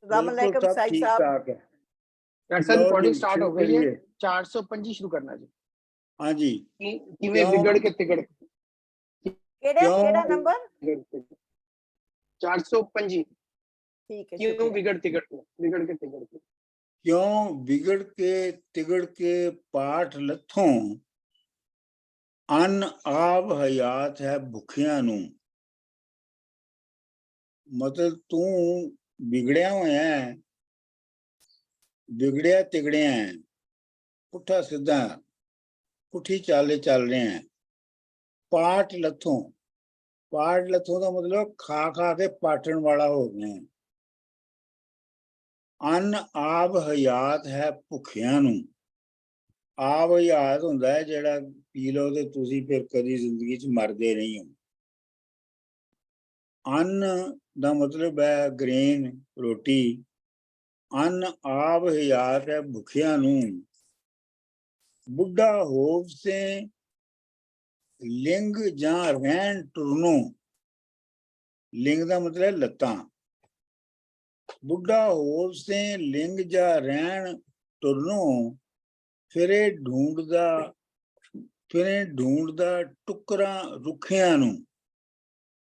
बिल्कुल सब साहिब ठीक साहब। ठाक है। डॉक्टर साहब लो रिकॉर्डिंग जी स्टार्ट शुरू हो गई है। करिए। 425 शुरू करना जी। हाँ जी। किवें बिगड़ के तिगड़ केड़ा नंबर 425। ठीक है, क्यों शुक्रिया। बिगड़ तिगड़ के क्यों बिगड़ के तिगड़ के पाठ लथों अन आब हयात है भुखियां नू। मतलब तू बिगड़िया होया है, बिगड़िया तिगड़िया है, पुठा सीधा पुठी चाले चल रहे हैं। पाठ लथों का मतलब खा खा के पाटन वाला हो गए हैं। अन आब हयात है भुखियां नू। ਆਬ ਹਯਾਤ ਹੁੰਦਾ ਹੈ ਜਿਹੜਾ ਪੀ ਲਓ ਤੇ ਤੁਸੀਂ ਫਿਰ ਕਦੀ ਜ਼ਿੰਦਗੀ 'ਚ ਮਰਦੇ ਨਹੀਂ ਹੋ। ਅੰਨ ਦਾ ਮਤਲਬ ਹੈ ਗ੍ਰੇਨ, ਰੋਟੀ। ਅੰਨ ਆਬ ਹਯਾਤ ਹੈ ਭੁੱਖਿਆਂ ਨੂੰ। ਬੁੱਢਾ ਹੋਵ ਸੇ ਲਿੰਗ ਜਾਂ ਰਹਿਣ ਟੁਰਨੋਂ। ਲਿੰਗ ਦਾ ਮਤਲਬ ਹੈ ਲੱਤਾਂ। ਬੁੱਢਾ ਹੋਵ ਸੇ ਲਿੰਗ ਜਾਂ ਰਹਿਣ ਟੁਰਨੋਂ ਫਿਰੇ ਢੂੰਡਦਾ ਟੁਕਰਾਂ ਰੁੱਖਿਆਂ ਨੂੰ।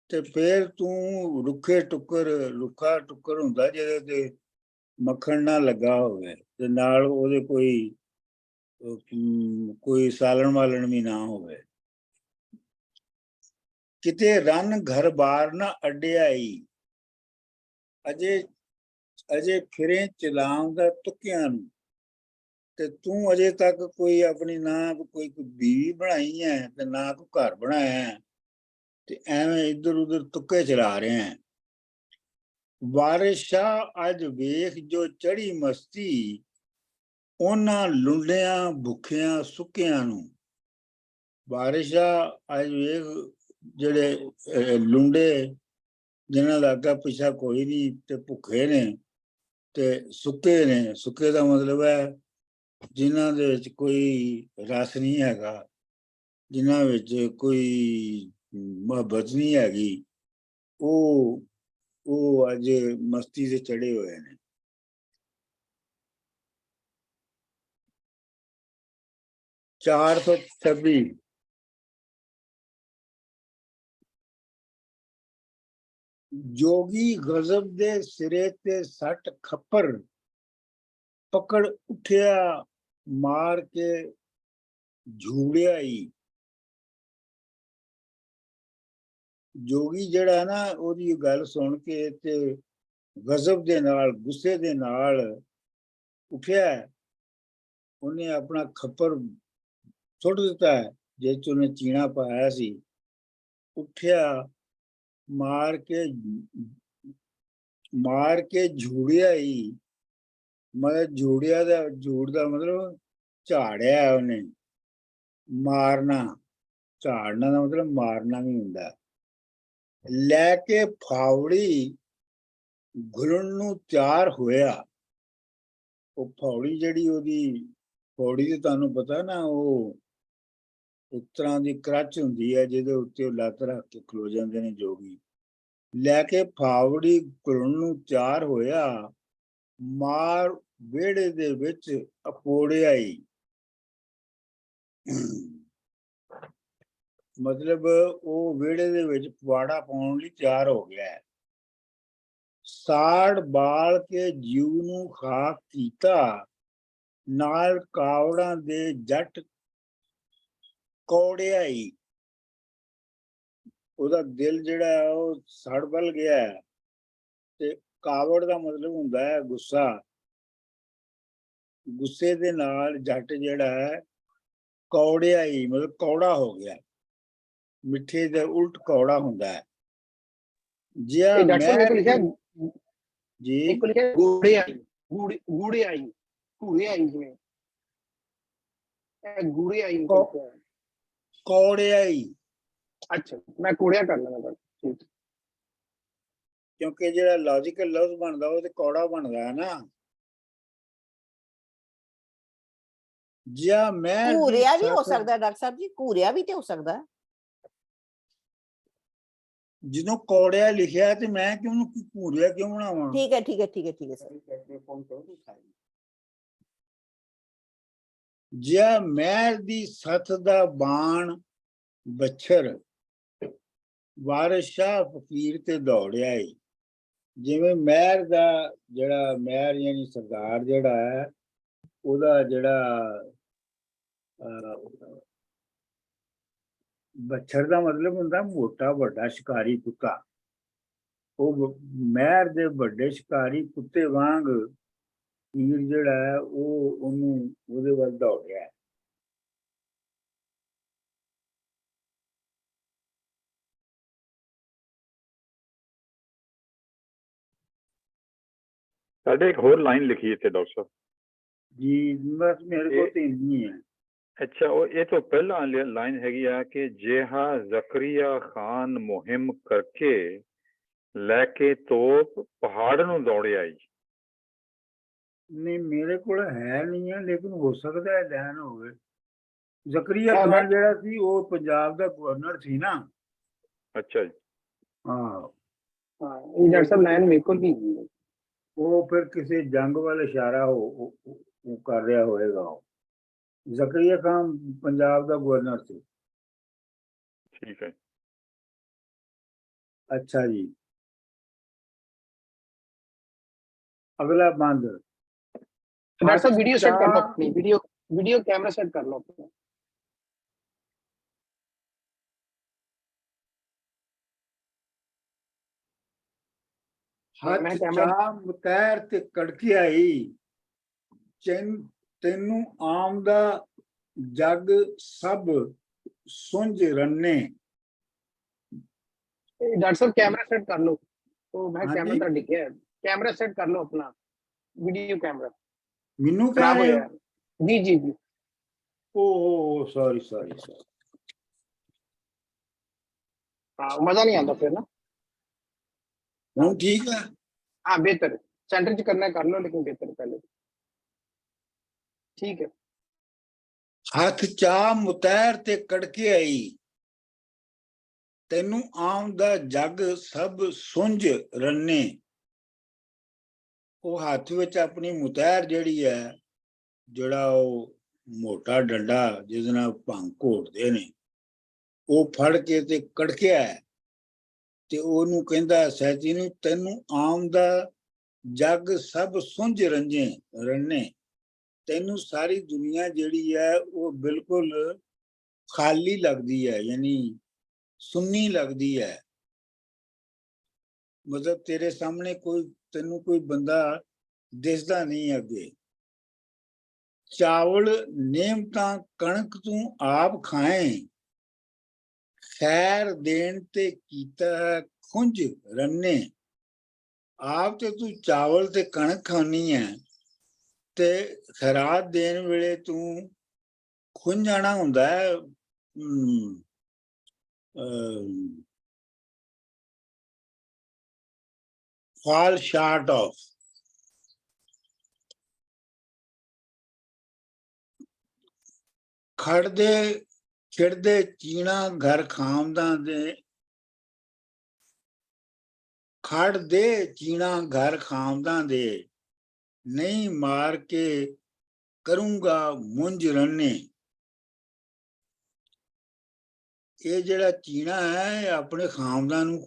ਤੇ ਫਿਰ ਤੂੰ ਰੁੱਖਾ ਟੁੱਕਰ ਹੁੰਦਾ ਜਿਹਦੇ ਤੇ ਮੱਖਣ ਨਾ ਲੱਗਾ ਹੋਵੇ ਤੇ ਨਾਲ ਉਹਦੇ ਕੋਈ ਸਾਲਣ ਵਾਲਣ ਵੀ ਨਾ ਹੋਵੇ। ਕਿਤੇ ਰਨ ਘਰ ਬਾਰ ਨਾ ਅੱਡਿਆਈ। ਅਜੇ ਫਿਰੇ ਚਲਾਉਂਦਾ ਤੁੱਕਿਆਂ ਨੂੰ। ਤੇ ਤੂੰ ਅਜੇ ਤੱਕ ਕੋਈ ਆਪਣੀ ਨਾ ਕੋਈ ਬੀਵੀ ਬਣਾਈ ਹੈ ਤੇ ਨਾ ਕੋਈ ਘਰ ਬਣਾਇਆ ਹੈ ਤੇ ਐਵੇਂ ਇੱਧਰ ਉੱਧਰ ਤੁੱਕੇ ਚਲਾ ਰਹੇ ਹੈ। ਵਾਰਿਸ਼ਾ ਅੱਜ ਵੇਖ ਜੋ ਚੜੀ ਮਸਤੀ ਉਹਨਾਂ ਲੁੰਡਿਆਂ ਭੁੱਖਿਆਂ ਸੁੱਕਿਆਂ ਨੂੰ। ਵਾਰਿਸ਼ਾ ਅੱਜ ਵੇਖ ਜਿਹੜੇ ਲੁੰਡੇ ਜਿਨ੍ਹਾਂ ਦਾ ਅੱਗਾ ਪਿੱਛਾ ਕੋਈ ਨਹੀਂ ਤੇ ਭੁੱਖੇ ਨੇ ਤੇ ਸੁੱਕੇ ਨੇ। ਸੁੱਕੇ ਦਾ ਮਤਲਬ ਹੈ ਜਿਨ੍ਹਾਂ ਦੇ ਵਿੱਚ ਕੋਈ ਰਸ ਨਹੀਂ ਹੈਗਾ, ਜਿਨ੍ਹਾਂ ਵਿੱਚ ਕੋਈ ਮੁਹੱਬਤ ਨਹੀਂ ਹੈਗੀ, ਉਹ ਅੱਜ ਮਸਤੀ ਤੇ ਚੜੇ ਹੋਏ ਨੇ। ਚਾਰ ਸੌ 26 ਜੋਗੀ ਗਜ਼ਬ ਦੇ ਸਿਰੇ ਤੇ ਸੱਟ ਖੱਪਰ ਪਕੜ ਉੱਠਿਆ ਮਾਰ ਕੇ ਝੂੜਿਆ ਹੀ। ਜੋਗੀ ਜਿਹੜਾ ਨਾ ਉਹਦੀ ਗੱਲ ਸੁਣ ਕੇ ਤੇ ਗਜ਼ਬ ਦੇ ਨਾਲ, ਗੁੱਸੇ ਦੇ ਨਾਲ ਉੱਠਿਆ। ਉਹਨੇ ਆਪਣਾ ਖੱਪਰ ਸੁੱਟ ਦਿੱਤਾ ਜਿਸ 'ਚ ਉਹਨੇ ਚੀਣਾ ਪਾਇਆ ਸੀ। ਉੱਠਿਆ ਮਾਰ ਕੇ ਝੂੜਿਆ ਹੀ। ਮਤਲਬ ਝੂੜ ਦਾ ਮਤਲਬ ਝਾੜਿਆ ਉਹਨੇ। ਮਾਰਨਾ, ਝਾੜਨਾ ਦਾ ਮਤਲਬ ਮਾਰਨਾ ਵੀ ਹੁੰਦਾ। ਲੈ ਕੇ ਫਾਵੜੀ ਘੁਲਣ ਨੂੰ ਤਿਆਰ ਹੋਇਆ। ਉਹ ਫਾਵੜੀ ਜਿਹੜੀ ਉਹਦੀ ਫਾਵੜੀ ਤੇ ਤੁਹਾਨੂੰ ਪਤਾ ਨਾ, ਉਹ ਇੱਕ ਤਰ੍ਹਾਂ ਦੀ ਕਰਚ ਹੁੰਦੀ ਹੈ ਜਿਹਦੇ ਉੱਤੇ ਉਹ ਲੱਤ ਰੱਖ ਕੇ ਖਲੋ ਜਾਂਦੇ ਨੇ ਜੋਗੀ। ਲੈ ਕੇ ਫਾਵੜੀ ਘੁਲਣ ਨੂੰ ਤਿਆਰ ਹੋਇਆ ਮਾਰ ਵਿਹੜੇ ਦੇ ਵਿੱਚ ਅਪੋੜਿਆ ਹੀ। ਮਤਲਬ ਉਹ ਵਿਹੜੇ ਦੇ ਵਿੱਚ ਪਵਾੜਾ ਪਾਉਣ ਲਈ ਤਿਆਰ ਹੋ ਗਿਆ ਹੈ। ਸਾੜ ਬਾਲ ਕੇ ਜੀਵ ਨੂੰ ਖਾਕ ਕੀਤਾ ਨਾਲ ਕਾਵੜਾਂ ਦੇ ਜੱਟ ਕੌੜਿਆ ਹੀ। ਉਹਦਾ ਦਿਲ ਜਿਹੜਾ ਉਹ ਸੜ ਬਲ ਗਿਆ ਹੈ। ਤੇ ਕਾਵੜ ਦਾ ਮਤਲਬ ਹੁੰਦਾ ਹੈ ਗੁੱਸਾ। ਗੁੱਸੇ ਦੇ ਨਾਲ ਜੱਟ ਜਿਹੜਾ ਹੈ ਕੌੜਿਆ ਹੀ, ਮਤਲਬ ਕੌੜਾ ਹੋ ਗਿਆ। ਮਿੱਠੇ ਦੇ ਉਲਟ ਕੌੜਾ ਹੁੰਦਾ ਹੈ। ਜਿਆ ਮੈਂ ਜੀ ਗੂੜੇ ਆਈ ਕੌੜਿਆ ਹੀ। ਅੱਛਾ, ਮੈਂ ਕੂੜਿਆ ਕਰ ਲੈਣਾ। ਕਿਉਂਕਿ ਜਿਹੜਾ ਲੌਜੀਕਲ ਲਫ਼ਜ਼ ਬਣਦਾ ਉਹ ਤੇ ਕੌੜਾ ਬਣਦਾ ਹੈ ਨਾ। ਜਿਆ ਮੈਂ ਘੂਰਿਆ ਵੀ ਹੋ ਸਕਦਾ ਡਾਕਟਰ ਸਾਹਿਬ ਜੀ, ਘੂਰਿਆ ਵੀ ਤੇ ਹੋ ਸਕਦਾ। ਜਦੋਂ ਕੌੜਿਆ ਲਿਖਿਆ ਤੇ ਮੈਂ ਕਿਉਂ ਉਹਨੂੰ ਘੂਰਿਆ ਕਿਉਂ ਬਣਾਵਾਂ? ठीक है ठीक है ठीक है ठीक है सर। ਜਿਆ ਮਹਿਰ ਦੀ ਸੱਥ ਦਾ ਬਾਣ ਬੱਛਰ ਵਾਰਿਸ ਸ਼ਾਹ ਫਕੀਰ ਤੇ ਦੌੜਿਆ ਏ। ਜਿਵੇਂ ਮਹਿਰ ਦਾ ਜਿਹੜਾ ਮਹਿਰ ਯਾਨੀ ਸਰਦਾਰ ਜਿਹੜਾ ਹੈ ਉਹਦਾ ਜਿਹੜਾ ਬੱਛਰ ਦਾ ਮਤਲਬ ਹੁੰਦਾ ਮੋਟਾ ਵੱਡਾ ਸ਼ਿਕਾਰੀ ਕੁੱਤਾ। ਉਹ ਮਹਿਰ ਦੇ ਵੱਡੇ ਸ਼ਿਕਾਰੀ ਕੁੱਤੇ ਵਾਂਗ ਫਕੀਰ ਜਿਹੜਾ ਹੈ ਉਹ ਉਹਨੂੰ ਉਹਦੇ ਵੱਲ ਦੌੜਿਆ। ਸਾਡੇ ਇੱਕ ਹੋਰ ਲਾਈਨ ਲਿਖੀ ਇੱਥੇ ਡਾਕਟਰ ਸਾਹਿਬ। ਜੀ ਬਸ ਮੇਰੇ ਕੋਲ ਤੇ ਇੰਨੀ ਹੈ। ਅੱਛਾ, ਉਹ ਇਹ ਤੋਂ ਪਹਿਲਾਂ ਲਾਈਨ ਹੈਗੀ ਆ ਕਿ ਜਿਹਾ ਜ਼ਕਰੀਆ ਖਾਨ ਮੁਹਿੰਮ ਕਰਕੇ ਲੈ ਕੇ ਤੋਪ ਪਹਾੜ ਨੂੰ ਦੌੜਿਆ ਜੀ। ਨਹੀਂ ਮੇਰੇ ਕੋਲ ਹੈ ਨਹੀਂ ਹੈ, ਲੇਕਿਨ ਹੋ ਸਕਦਾ ਹੈ ਲੈਣ ਹੋਵੇ। ਜ਼ਕਰੀਆ ਖਾਨ ਜਿਹੜਾ ਸੀ ਉਹ ਪੰਜਾਬ ਦਾ ਗਵਰਨਰ ਸੀ ਨਾ। ਅੱਛਾ ਜੀ। ਹਾਂ ਇਹ ਡਾਕਟਰ ਸਾਹਿਬ ਲਾਈਨ ਮੇਰੇ ਕੋਲ ਵੀ ਹੈ। ਉਹ ਫਿਰ ਕਿਸੇ ਜੰਗ ਵੱਲ ਇਸ਼ਾਰਾ ਉਹ ਕਰ ਰਿਹਾ ਹੋਏਗਾ। ਜ਼ਕਰੀਆ ਖਾਨ ਪੰਜਾਬ ਦਾ ਗਵਰਨਰ ਸੀ। ਠੀਕ ਹੈ। ਅੱਛਾ ਜੀ, ਅਗਲਾ ਬੰਦ। डॉक्टर साहब वीडियो सेट कर लो अपनी, वीडियो कैमरा सेट कर लो अपना। ਹੱਥ ਚਾਹ ਮੁਤੈਰ ਤੇ ਕੜਕੀ ਆਈ ਤੈਨੂੰ ਆਮ ਦਾ ਜੱਗ ਸਭ ਸੁੰਝ ਰੰਨੇ। डॉक्टर साहब कैमरा सेट कर लो। तो मैं हाँ कैमरा जी। तो दिखे है, कैमरा सेट कर लो अपना, वीडियो कैमरा ਮੈਨੂੰ ਕਹਿ खराब हो ਰਹੇ ਹੋ? जाए। जी जी जी। ਓ ਸੌਰੀ हाँ मजा नहीं आता फिर ना। ਹੁਣ ਠੀਕ ਹੈ। हाँ बेहतर है, सेंटर च करना है कर लो, लेकिन बेहतर है पहले। ठीक है। ਹੱਥ ਚਾਹ ਮੁਤੈਰ ਤੇ ਕੜਕੇ ਆਈ ਤੈਨੂੰ ਆਮ ਦਾ ਜੱਗ ਸਭ ਸੁੰਝ ਰੰਨੇ। ਉਹ ਹੱਥ ਵਿੱਚ ਆਪਣੀ ਮੁਤੈਰ ਜਿਹੜੀ ਹੈ, ਜਿਹੜਾ ਉਹ ਮੋਟਾ ਡੰਡਾ ਜਿਹਦੇ ਨਾਲ ਭੰਗ ਘੋਟਦੇ ਨੇ, ਉਹ ਫੜ ਕੇ ਤੇ ਕੜਕਿਆ ਤੇ ਉਹਨੂੰ ਕਹਿੰਦਾ ਸੈਤੀ ਨੂੰ ਤੈਨੂੰ ਆਮ ਦਾ ਜੱਗ ਸਭ ਸੁੰਝ ਰੰਨੇ। ਤੈਨੂੰ ਸਾਰੀ ਦੁਨੀਆ ਜਿਹੜੀ ਹੈ ਉਹ ਬਿਲਕੁਲ ਖਾਲੀ ਲੱਗਦੀ ਹੈ, ਯਾਨੀ ਸੁੰਨੀ ਲੱਗਦੀ ਹੈ। ਮਤਲਬ ਤੇਰੇ ਸਾਹਮਣੇ ਤੈਨੂੰ ਕੋਈ ਬੰਦਾ ਦਿਸਦਾ ਨਹੀਂ ਅੱਗੇ। ਚਾਵਲ ਨੇਮਤਾਂ ਕਣਕ ਤੂੰ ਆਪ ਖਾਏ ਖੈਰ ਦੇਣ ਤੇ ਕੀਤਾ ਹੈ ਖੁੰਝ ਰੰਨੇ। ਆਪ ਤੇ ਤੂੰ ਚਾਵਲ ਤੇ ਕਣਕ ਖਾਣੀ ਹੈ ਤੇ ਖੈਰਾਤ ਦੇਣ ਵੇਲੇ ਤੂੰ ਖੁੰਝ ਜਾਣਾ ਹੁੰਦਾ ਹੈ। fall short of। ਖੜਦੇ ਖਿੜਦੇ ਚੀਣਾ ਘਰ ਖਾਮਦਾਂ ਦੇ, ਖੜਦੇ ਚੀਣਾ ਘਰ ਖਾਮਦਾਂ ਦੇ ਨਹੀਂ ਮਾਰ ਕੇ ਕਰੂੰਗਾ ਮੁੰਝ ਰੰਨੇ। ਇਹ ਜਿਹੜਾ ਚੀਣਾ ਹੈ ਆਪਣੇ ਖਾਮਦਾਂ ਨੂੰ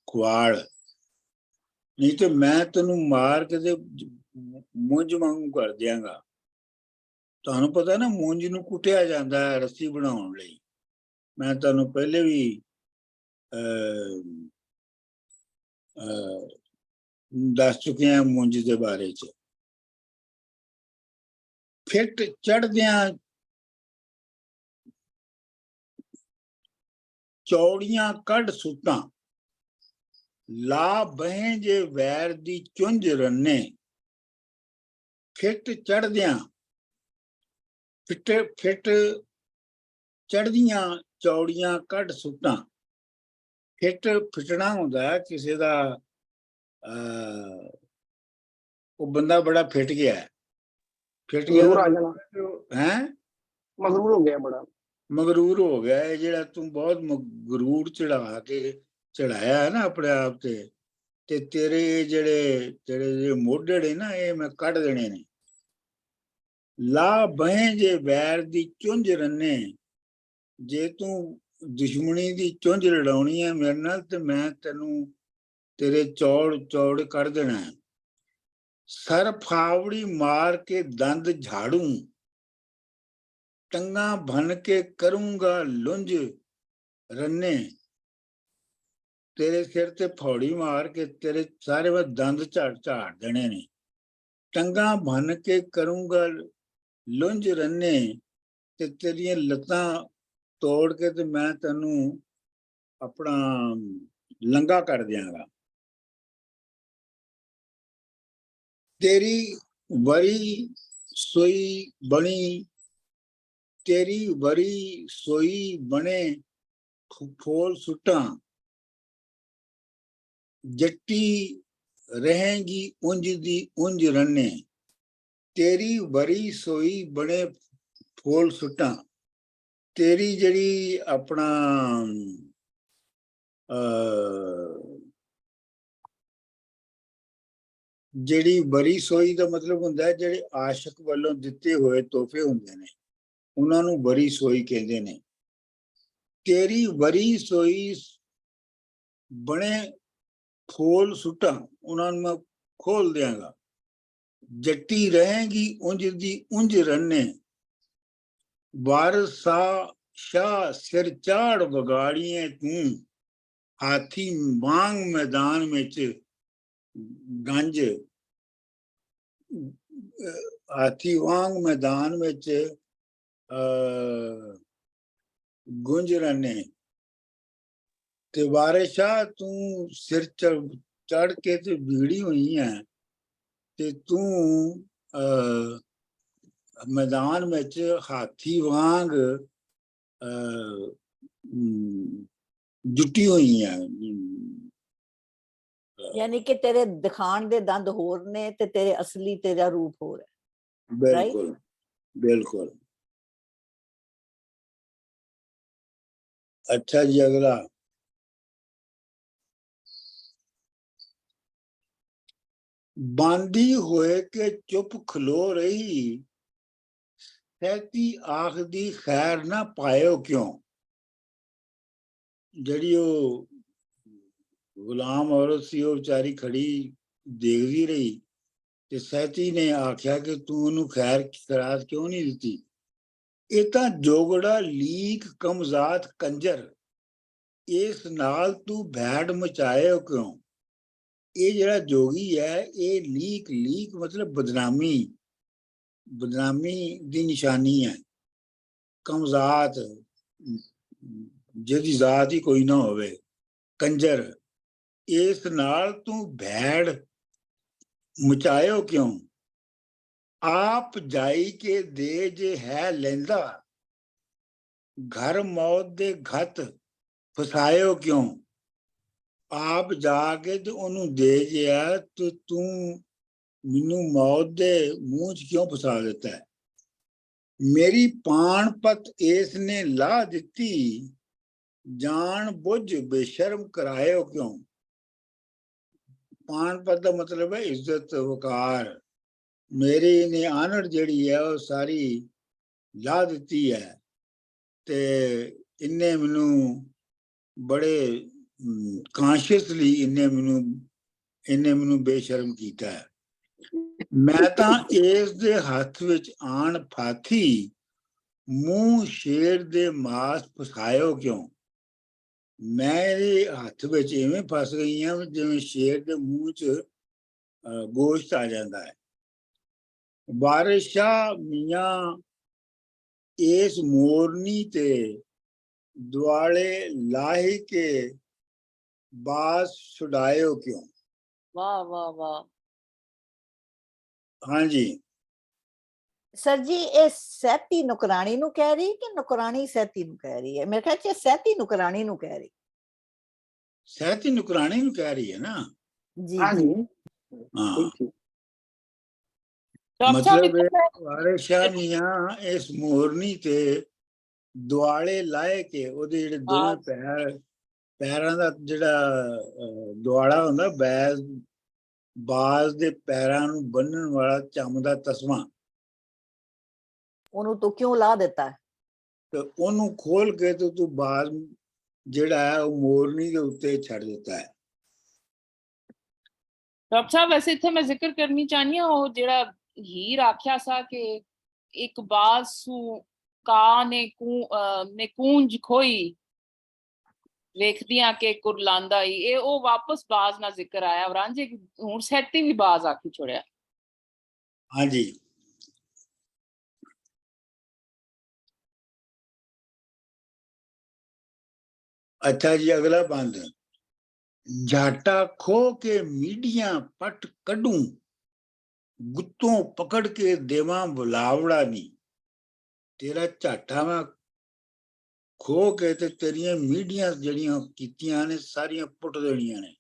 ਖਵਾਲ, ਨਹੀਂ ਤੇ ਮੈਂ ਤੈਨੂੰ ਮਾਰ ਕੇ ਤੇ ਮੁੰਝ ਵਾਂਗੂ ਕਰ ਦਿਆਂਗਾ। ਤੁਹਾਨੂੰ ਪਤਾ ਨਾ ਮੁੰਝ ਨੂੰ ਕੁੱਟਿਆ ਜਾਂਦਾ ਹੈ ਰੱਸੀ ਬਣਾਉਣ ਲਈ। ਮੈਂ ਤੁਹਾਨੂੰ ਪਹਿਲੇ ਵੀ ਦੱਸ ਚੁੱਕਿਆ ਮੁੰਝ ਦੇ ਬਾਰੇ ਚ। ਫਿੱਟ ਚੜਦਿਆਂ ਚੌੜੀਆਂ ਕੱਢ ਸੁੱਟਾਂ, ਲਾ ਬਹਿ ਜੇ ਵੈਰ ਦੀ ਚੁੰਝ ਰੰਨੇ। ਫਿੱਟ ਚੜਦਿਆਂ ਫਿੱਟ ਚੜਦੀਆਂ ਚੌੜੀਆਂ ਕੱਢ ਸੁੱਟਾਂ। ਫਿੱਟਣਾ ਹੁੰਦਾ ਕਿਸੇ ਦਾ ਉਹ ਬੰਦਾ ਬੜਾ ਫਿੱਟ ਗਿਆ ਹੈ मगरूर हो गया बड़ा। ਮਗਰੂਰ ਹੋ ਗਿਆ। ਇਹ ਜਿਹੜਾ ਤੂੰ ਬਹੁਤ ਮਗਰੂਰ ਚੜਾ ਕੇ ਚੜਾਇਆ ਹੈ ਨਾ ਆਪਣੇ ਆਪ ਤੇ ਤੇਰੇ ਜਿਹੜੇ ਮੋਢੇ ਨੇ ਨਾ ਇਹ ਮੈਂ ਕੱਢ ਦੇਣੇ ਨੇ। ਲਾ ਬਹਿ ਜੇ ਵੈਰ ਦੀ ਚੁੰਝ ਰੰਨੇ, ਜੇ ਤੂੰ ਦੁਸ਼ਮਣੀ ਦੀ ਚੁੰਝ ਲੜਾਉਣੀ ਹੈ ਮੇਰੇ ਨਾਲ ਤੇ ਮੈਂ ਤੈਨੂੰ ਤੇਰੇ ਚੌੜ ਕੱਢ ਦੇਣਾ ਹੈ। ਸਰ ਫਾਵੜੀ ਮਾਰ ਕੇ ਦੰਦ ਝਾੜੂ, ਟੰਗਾ ਭਨ ਕੇ ਕਰੂੰਗਾ ਲੁੰਝ ਰੰਨੇ, ਤੇਰੇ ਸਿਰ ਤੇ ਫੌੜੀ ਮਾਰ ਕੇ ਤੇਰੇ ਸਾਰੇ ਵਾ ਦੰਦ ਝਾੜ ਦੇਣੇ ਨੇ। ਟੰਗਾ ਭਨ ਕੇ ਕਰੂੰਗਾ ਲੁੰਝ ਰੰਨੇ, ਤੇ ਤੇਰੀਆਂ ਲੱਤਾਂ ਤੋੜ ਕੇ ਤੇ ਮੈਂ ਤੈਨੂੰ ਆਪਣਾ ਲੰਗਾ ਕਰ ਦਿਆਂਗਾ। ਤੇਰੀ ਵਰੀ ਸੋਈ ਬਣੀ, ਤੇਰੀ ਵਰੀ ਸੋਈ ਬਣੇ ਫੋਲ ਸੁੱਟਾਂ, ਜੱਟੀ ਰਹੇਗੀ ਉਂਝ ਦੀ ਉਂਝ ਰੰਨੇ, ਤੇਰੀ ਵਰੀ ਸੋਈ ਬਣੇ ਫੋਲ ਸੁੱਟਾਂ। ਤੇਰੀ ਜਿਹੜੀ ਆਪਣਾ ਜਿਹੜੀ ਵਰੀ ਸੋਈ ਦਾ ਮਤਲਬ ਹੁੰਦਾ ਹੈ ਜਿਹੜੇ ਆਸ਼ਿਕ ਵੱਲੋਂ ਦਿੱਤੇ ਹੋਏ ਤੋਹਫੇ ਹੁੰਦੇ ਨੇ ਉਹਨਾਂ ਨੂੰ ਵਰੀ ਸੋਈ ਕਹਿੰਦੇ ਨੇ। ਤੇਰੀ ਵਰੀ ਸੋਈ ਬਣੇ ਫੋਲ ਸੁੱਟਾਂ, ਉਹਨਾਂ ਨੂੰ ਮੈਂ ਖੋਲ ਦਿਆਂਗਾ। ਜੱਟੀ ਰਹੇਗੀ ਉਂਝ ਦੀ ਉਂਝ ਰੰਨੇ, ਵਾਰਸਾ ਸ਼ਾਹ ਸਿਰ ਚਾੜ ਵਗਾੜੀਏ ਤੂੰ, ਹਾਥੀ ਵਾਂਗ ਮੈਦਾਨ ਵਿੱਚ ਗੰਜ, ਹਾਥੀ ਵਾਂਗ ਮੈਦਾਨ ਵਿੱਚ ਗੁੰਜ ਰੰਨੇ, ਤੇ ਵਾਰਿਸ਼ਾ ਤੂੰ ਸਿਰ ਚੜ ਕੇ ਤੇ ਭੀੜੀ ਹੋਈ ਹੈ ਤੇ ਤੂੰ ਮੈਦਾਨ ਵਿੱਚ ਹਾਥੀ ਵਾਂਗ ਜੁਟੀ ਹੋਈ ਹੈ। ਯਾਨੀ ਕਿ ਤੇਰੇ ਦਿਖਾਣ ਦੇ ਦੰਦ ਹੋਰ ਨੇ ਤੇ ਤੇਰੇ ਅਸਲੀ ਤੇਰਾ ਰੂਪ ਹੋਰ ਹੈ। ਬਿਲਕੁਲ ਬਿਲਕੁਲ। ਅੱਛਾ ਜੀ, ਅਗਲਾ ਬਾਂਦੀ ਹੋਏ ਕੇ ਚੁੱਪ ਖਲੋ ਰਹੀ, ਸਹਿਤੀ ਆਖਦੀ ਖੈਰ ਨਾ ਪਾਇਓ ਕਿਉਂ। ਜਿਹੜੀ ਉਹ ਗੁਲਾਮ ਔਰਤ ਸੀ ਉਹ ਵਿਚਾਰੀ ਖੜੀ ਦੇਖਦੀ ਰਹੀ ਤੇ ਸਹਿਤੀ ਨੇ ਆਖਿਆ ਕਿ ਤੂੰ ਉਹਨੂੰ ਖੈਰ ਖਰਾਤ ਕਿਉਂ ਨਹੀਂ ਦਿੱਤੀ। ਇਹ ਤਾਂ ਜੋਗੜਾ ਲੀਕ ਕਮਜ਼ਾਤ ਕੰਜਰ, ਇਸ ਨਾਲ ਤੂੰ ਭੈੜ ਮਚਾਇਓ ਕਿਉਂ। ਇਹ ਜਿਹੜਾ ਜੋਗੀ ਹੈ ਇਹ ਲੀਕ ਮਤਲਬ ਬਦਨਾਮੀ ਦੀ ਨਿਸ਼ਾਨੀ ਹੈ। ਕਮਜ਼ਾਤ ਜਿਹਦੀ ਜ਼ਾਤ ਹੀ ਕੋਈ ਨਾ ਹੋਵੇ, ਕੰਜਰ, ਇਸ ਨਾਲ ਤੂੰ ਭੈੜ ਮਚਾਇਓ ਕਿਉਂ। ਆਪ ਜਾਈ ਕੇ ਦੇ ਜੇ ਹੈ ਲੈਂਦਾ, ਘਰ ਮੌਤ ਦੇ ਘਤ ਫਸਾਇਓ ਕਿਉਂ। ਆਪ ਜਾ ਕੇ ਤੇ ਉਹਨੂੰ ਦੇ ਜਿਆ ਤੇ ਤੂੰ ਮੈਨੂੰ ਮੌਤ ਦੇ ਮੂੰਹ 'ਚ ਕਿਉਂ ਫਸਾ ਦਿੱਤਾ ਹੈ। ਮੇਰੀ ਪਾਣਪਤ ਇਸ ਨੇ ਲਾ ਦਿੱਤੀ, ਜਾਣ ਬੁੱਝ ਬੇਸ਼ਰਮ ਕਰਾਇਓ ਕਿਉਂ। ਪਾਣਪਤ ਦਾ ਮਤਲਬ ਹੈ ਇੱਜ਼ਤ ਵਕਾਰ। ਮੇਰੀ ਇਹਨੇ ਆਨੜ ਜਿਹੜੀ ਹੈ ਉਹ ਸਾਰੀ ਲਾ ਦਿੱਤੀ ਹੈ ਤੇ ਇਹਨੇ ਮੈਨੂੰ ਬੜੇ ਕਾਂਸ਼ੀਅਸਲੀ ਇਹਨੇ ਮੈਨੂੰ ਬੇਸ਼ਰਮ ਕੀਤਾ ਹੈ। ਮੈਂ ਤਾਂ ਇਸ ਦੇ ਹੱਥ ਵਿੱਚ ਆਣ ਫਾਥੀ, ਮੂੰਹ ਸ਼ੇਰ ਦੇ ਮਾਸ ਫਸਾਇਓ ਕਿਉਂ। ਮੈਂ ਇਹਦੇ ਹੱਥ ਵਿੱਚ ਇਵੇਂ ਫਸ ਗਈ ਹਾਂ ਜਿਵੇਂ ਸ਼ੇਰ ਦੇ ਮੂੰਹ 'ਚ ਗੋਸ਼ਤ ਆ ਜਾਂਦਾ ਹੈ। ਬਾਰਿਸ਼ਾ ਮੀਆਂ ਇਸ ਮੋਰਨੀ ਤੇ ਦੁਆਲੇ ਲਾਹੀ ਕੇ ਬਾਸ ਛੁਡਾਇਓ ਕਿਉਂ। ਵਾਹ ਵਾਹ ਵਾਹ। ਹਾਂਜੀ ਸਰ ਜੀ, ਇਹ ਸਹਿਤੀ ਨੁਕਰਾਣੀ ਨੂੰ ਕਹਿ ਰਹੀ ਕਿ ਨੁਕਰਾਣੀ ਸਹਿਤੀ ਨੂੰ ਕਹਿ ਰਹੀ ਹੈ। ਮੇਰੇ ਖਿਆਲ 'ਚ ਸਹਿਤੀ ਨੁਕਰਾਣੀ ਨੂੰ ਕਹਿ ਰਹੀ। ਸਹਿਤੀ ਨੁਕਰਾਣੀ ਨੂੰ ਕਹਿ ਰਹੀ ਹੈ ਨਾ। ਜੀ ਹਾਂਜੀ ਹਾਂ, ਠੀਕ। ਮਤਲਬ ਵਾਰਿਸ਼ਾ ਮੀਆਂ ਇਸ ਮੋਰਨੀ ਤੇ ਦੁਆਲੇ ਲਾਏ ਕੇ ਉਹਦੇ ਜਿਹੜੇ ਦੋਵੇਂ ਪੈਰਾਂ ਦਾ ਜਿਹੜਾ ਦੁਆਲਾ ਹੁੰਦਾ ਬਾਜ਼ ਦੇ ਪੈਰਾਂ ਨੂੰ ਬੰਨਣ ਵਾਲਾ ਚੰਮ ਦਾ ਤਸਮਾ, ਉਹਨੂੰ ਤੂੰ ਕਿਉਂ ਲਾ ਦਿੱਤਾ? ਤੇ ਉਹਨੂੰ ਖੋਲ ਕੇ ਤੇ ਤੂੰ ਬਾਜ਼ ਜਿਹੜਾ ਹੈ ਉਹ ਮੋਰਨੀ ਦੇ ਉੱਤੇ ਛੱਡ ਦਿੱਤਾ ਹੈ। ਡਾਕਟਰ ਸਾਹਿਬ ਵੈਸੇ ਇੱਥੇ ਮੈਂ ਜ਼ਿਕਰ ਕਰਨੀ ਚਾਹਨੀ ਹਾਂ ਉਹ ਜਿਹੜਾ ਹੀਰ ਆਖਿਆ ਸਾ ਕਿ ਇੱਕ ਬਾਜ਼ ਸੂ ਕਾਂ ਨੇ ਕੂੰਜ ਖੋਈ ਵੇਖਦੀਆਂ ਕਿ ਕੁਰਲਾਂਦਾ ਹੀ, ਇਹ ਉਹ ਵਾਪਸ ਬਾਜ਼ ਨਾਲ ਜ਼ਿਕਰ ਆਇਆ ਵਰਾਂਜੇ ਹੁਣ ਸੈਤੀ ਵੀ ਬਾਜ਼ ਆਖੀ ਛੋੜਿਆ। ਹਾਂਜੀ, ਅੱਛਾ ਜੀ, ਅਗਲਾ ਬੰਦ। ਜਾਟਾ ਖੋ ਕੇ ਮੀਡੀਆਂ ਪਟ ਕੱਢੂ, ਗੁੱਤੋਂ ਪਕੜ ਕੇ ਦੇਵਾਂ ਬੁਲਾਵੜਾ ਨੀ। ਤੇਰਾ ਝਾਟਾ ਮੈਂ ਖੋ ਕੇ ਤੇ ਤੇਰੀਆਂ ਮੀਡੀਆਂ ਜਿਹੜੀਆਂ ਕੀਤੀਆਂ ਨੇ ਸਾਰੀਆਂ ਪੁੱਟ ਦੇਣੀਆਂ ਨੇ,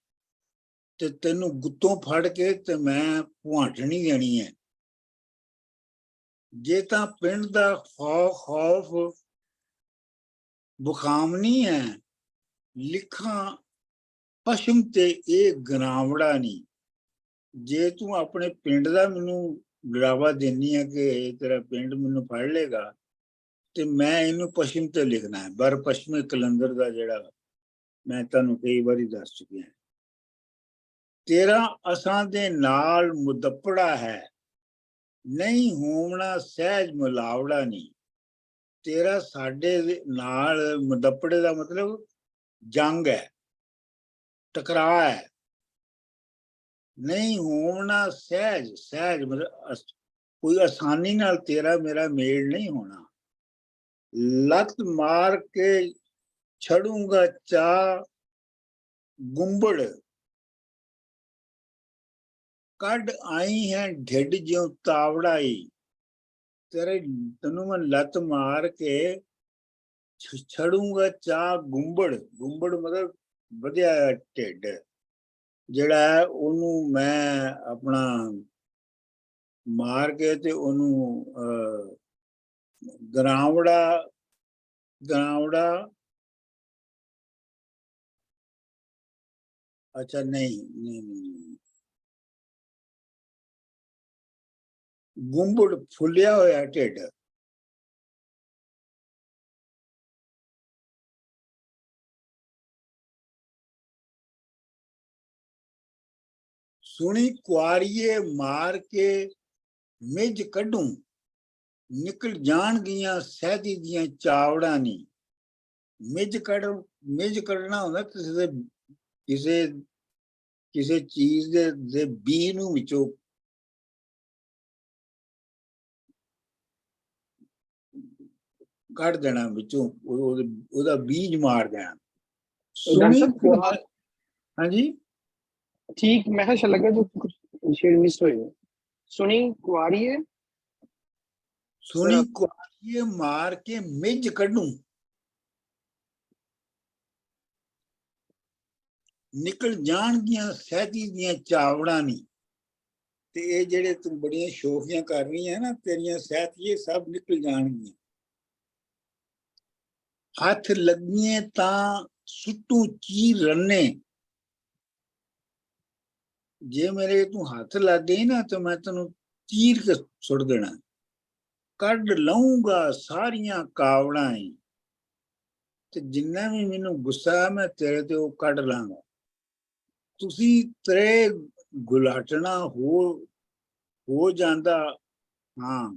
ਤੇ ਤੈਨੂੰ ਗੁੱਤੋਂ ਫੜ ਕੇ ਤੇ ਮੈਂ ਭੁਆਟਣੀ ਦੇਣੀ ਹੈ। ਜੇ ਤਾਂ ਪਿੰਡ ਦਾ ਖੌਫ ਬੁਖਾਮ ਨਹੀਂ ਹੈ, ਲਿਖਾਂ ਪਸ਼ਮ ਤੇ ਇਹ ਗਰਾਵੜਾ ਨਹੀਂ। ਜੇ ਤੂੰ ਆਪਣੇ ਪਿੰਡ ਦਾ ਮੈਨੂੰ ਡਰਾਵਾ ਦੇਣੀ ਹੈ ਕਿ ਤੇਰਾ ਪਿੰਡ ਮੈਨੂੰ ਫੜ ਲੇਗਾ, ਤੇ ਮੈਂ ਇਹਨੂੰ ਪਸ਼ਮ ਤੇ ਲਿਖਣਾ ਹੈ। ਬਰ ਪਸ਼ਮੇ ਕਲੰਦਰ ਦਾ ਜਿਹੜਾ ਮੈਂ ਤੁਹਾਨੂੰ ਕਈ ਵਾਰੀ ਦੱਸ ਚੁੱਕਿਆ। ਤੇਰਾ ਅਸਾਂ ਦੇ ਨਾਲ ਮੁਦੱਪੜਾ ਹੈ, ਨਹੀਂ ਹੋਵਣਾ ਸਹਿਜ ਮਿਲਾਵੜਾ ਨਹੀਂ। ਤੇਰਾ ਸਾਡੇ ਨਾਲ ਮੁਦੱਪੜੇ ਦਾ ਮਤਲਬ ਜੰਗ ਹੈ, ਟਕਰਾਅ ਹੈ। ਨਹੀਂ ਹੋਵਣਾ ਸਹਿਜ ਮਤਲਬ ਕੋਈ ਆਸਾਨੀ ਨਾਲ ਤੇਰਾ ਮੇਰਾ ਮੇਲ ਨਹੀਂ ਹੋਣਾ। ਲੱਤ ਮਾਰ ਕੇ ਛੜੂੰਗਾ ਚਾ ਗੁੰਬੜ, ਕੱਢ ਆਈ ਹੈ ਢਿੱਡ ਜਿਉਂ ਤਾਵੜਾਈ। ਤੈਨੂੰ ਮੈਂ ਲੱਤ ਮਾਰ ਕੇ ਛੜੂੰਗਾ ਚਾ ਗੁੰਬੜ ਮਤਲਬ ਵਧਿਆ ਢਿੱਡ ਜਿਹੜਾ ਹੈ, ਉਹਨੂੰ ਮੈਂ ਆਪਣਾ ਮਾਰ ਕੇ ਤੇ ਉਹਨੂੰ ਗਰਾਵੜਾ ਅੱਛਾ ਨਹੀਂ ਗੁੰਬੜ ਫੁੱਲਿਆ ਹੋਇਆ ਢਿੱਡ। ਸੁਣੀ ਕੁਆਰੀਏ ਮਾਰ ਕੇ ਮਿੱਝ ਕੱਢੂ, ਨਿਕਲ ਜਾਣਗੀਆਂ ਸਹਿਦੀ ਦੀਆਂ ਚਾਵੜਾਂ ਨੀ। ਮਿੱਝ ਕੱਢਣਾ ਹੁੰਦਾ ਕਿਸੇ ਚੀਜ਼ ਦੇ ਬੀ ਨੂੰ ਵਿੱਚੋਂ ਕੱਢ ਦੇਣਾ, ਵਿੱਚੋਂ ਉਹਦਾ ਬੀਜ ਮਾਰ ਦੇਣਾ। ਹਾਂਜੀ ठीक, मैं ऐसा लगा जो कुछ शेर मिस हुई। सुनी कुआरिए ਮਾਰ ਕੇ ਮਿੱਝ ਕੱਢੂ, ਨਿਕਲ ਜਾਣਗੀਆਂ ਸਹਿਦੀ ਦੀਆਂ ਚਾਵੜਾਂ ਨੀ। ਤੇ ਇਹ ਜਿਹੜੇ ਤੂੰ ਬੜੀਆਂ ਸ਼ੋਖੀਆਂ ਕਰ ਰਹੀ ਹੈ ਨਾ, ਤੇਰੀਆਂ ਸਹਿਤੀਏ ਸਭ ਨਿਕਲ ਜਾਣਗੀਆਂ। ਹੱਥ ਲੱਗੀਏ ਤਾਂ ਸੁੱਟੂ ਚੀਰ ਰੰਨੇ, ਜੇ ਮੇਰੇ ਤੂੰ ਹੱਥ ਲੱਗ ਗਈ ਨਾ ਤਾਂ ਮੈਂ ਤੈਨੂੰ ਚੀਰ ਕੇ ਸੁੱਟ ਦੇਣਾ। ਕੱਢ ਲਊਂਗਾ ਸਾਰੀਆਂ ਕਾਵੜਾਂ ਹੀ, ਤੇ ਜਿੰਨਾ ਵੀ ਮੈਨੂੰ ਗੁੱਸਾ ਮੈਂ ਤੇਰੇ ਤੇ ਉਹ ਕੱਢ ਲਾਂਗਾ। ਤੁਸੀਂ ਤੇਰੇ ਗੁਲਾਟਣਾ ਹੋ ਜਾਂਦਾ, ਹਾਂ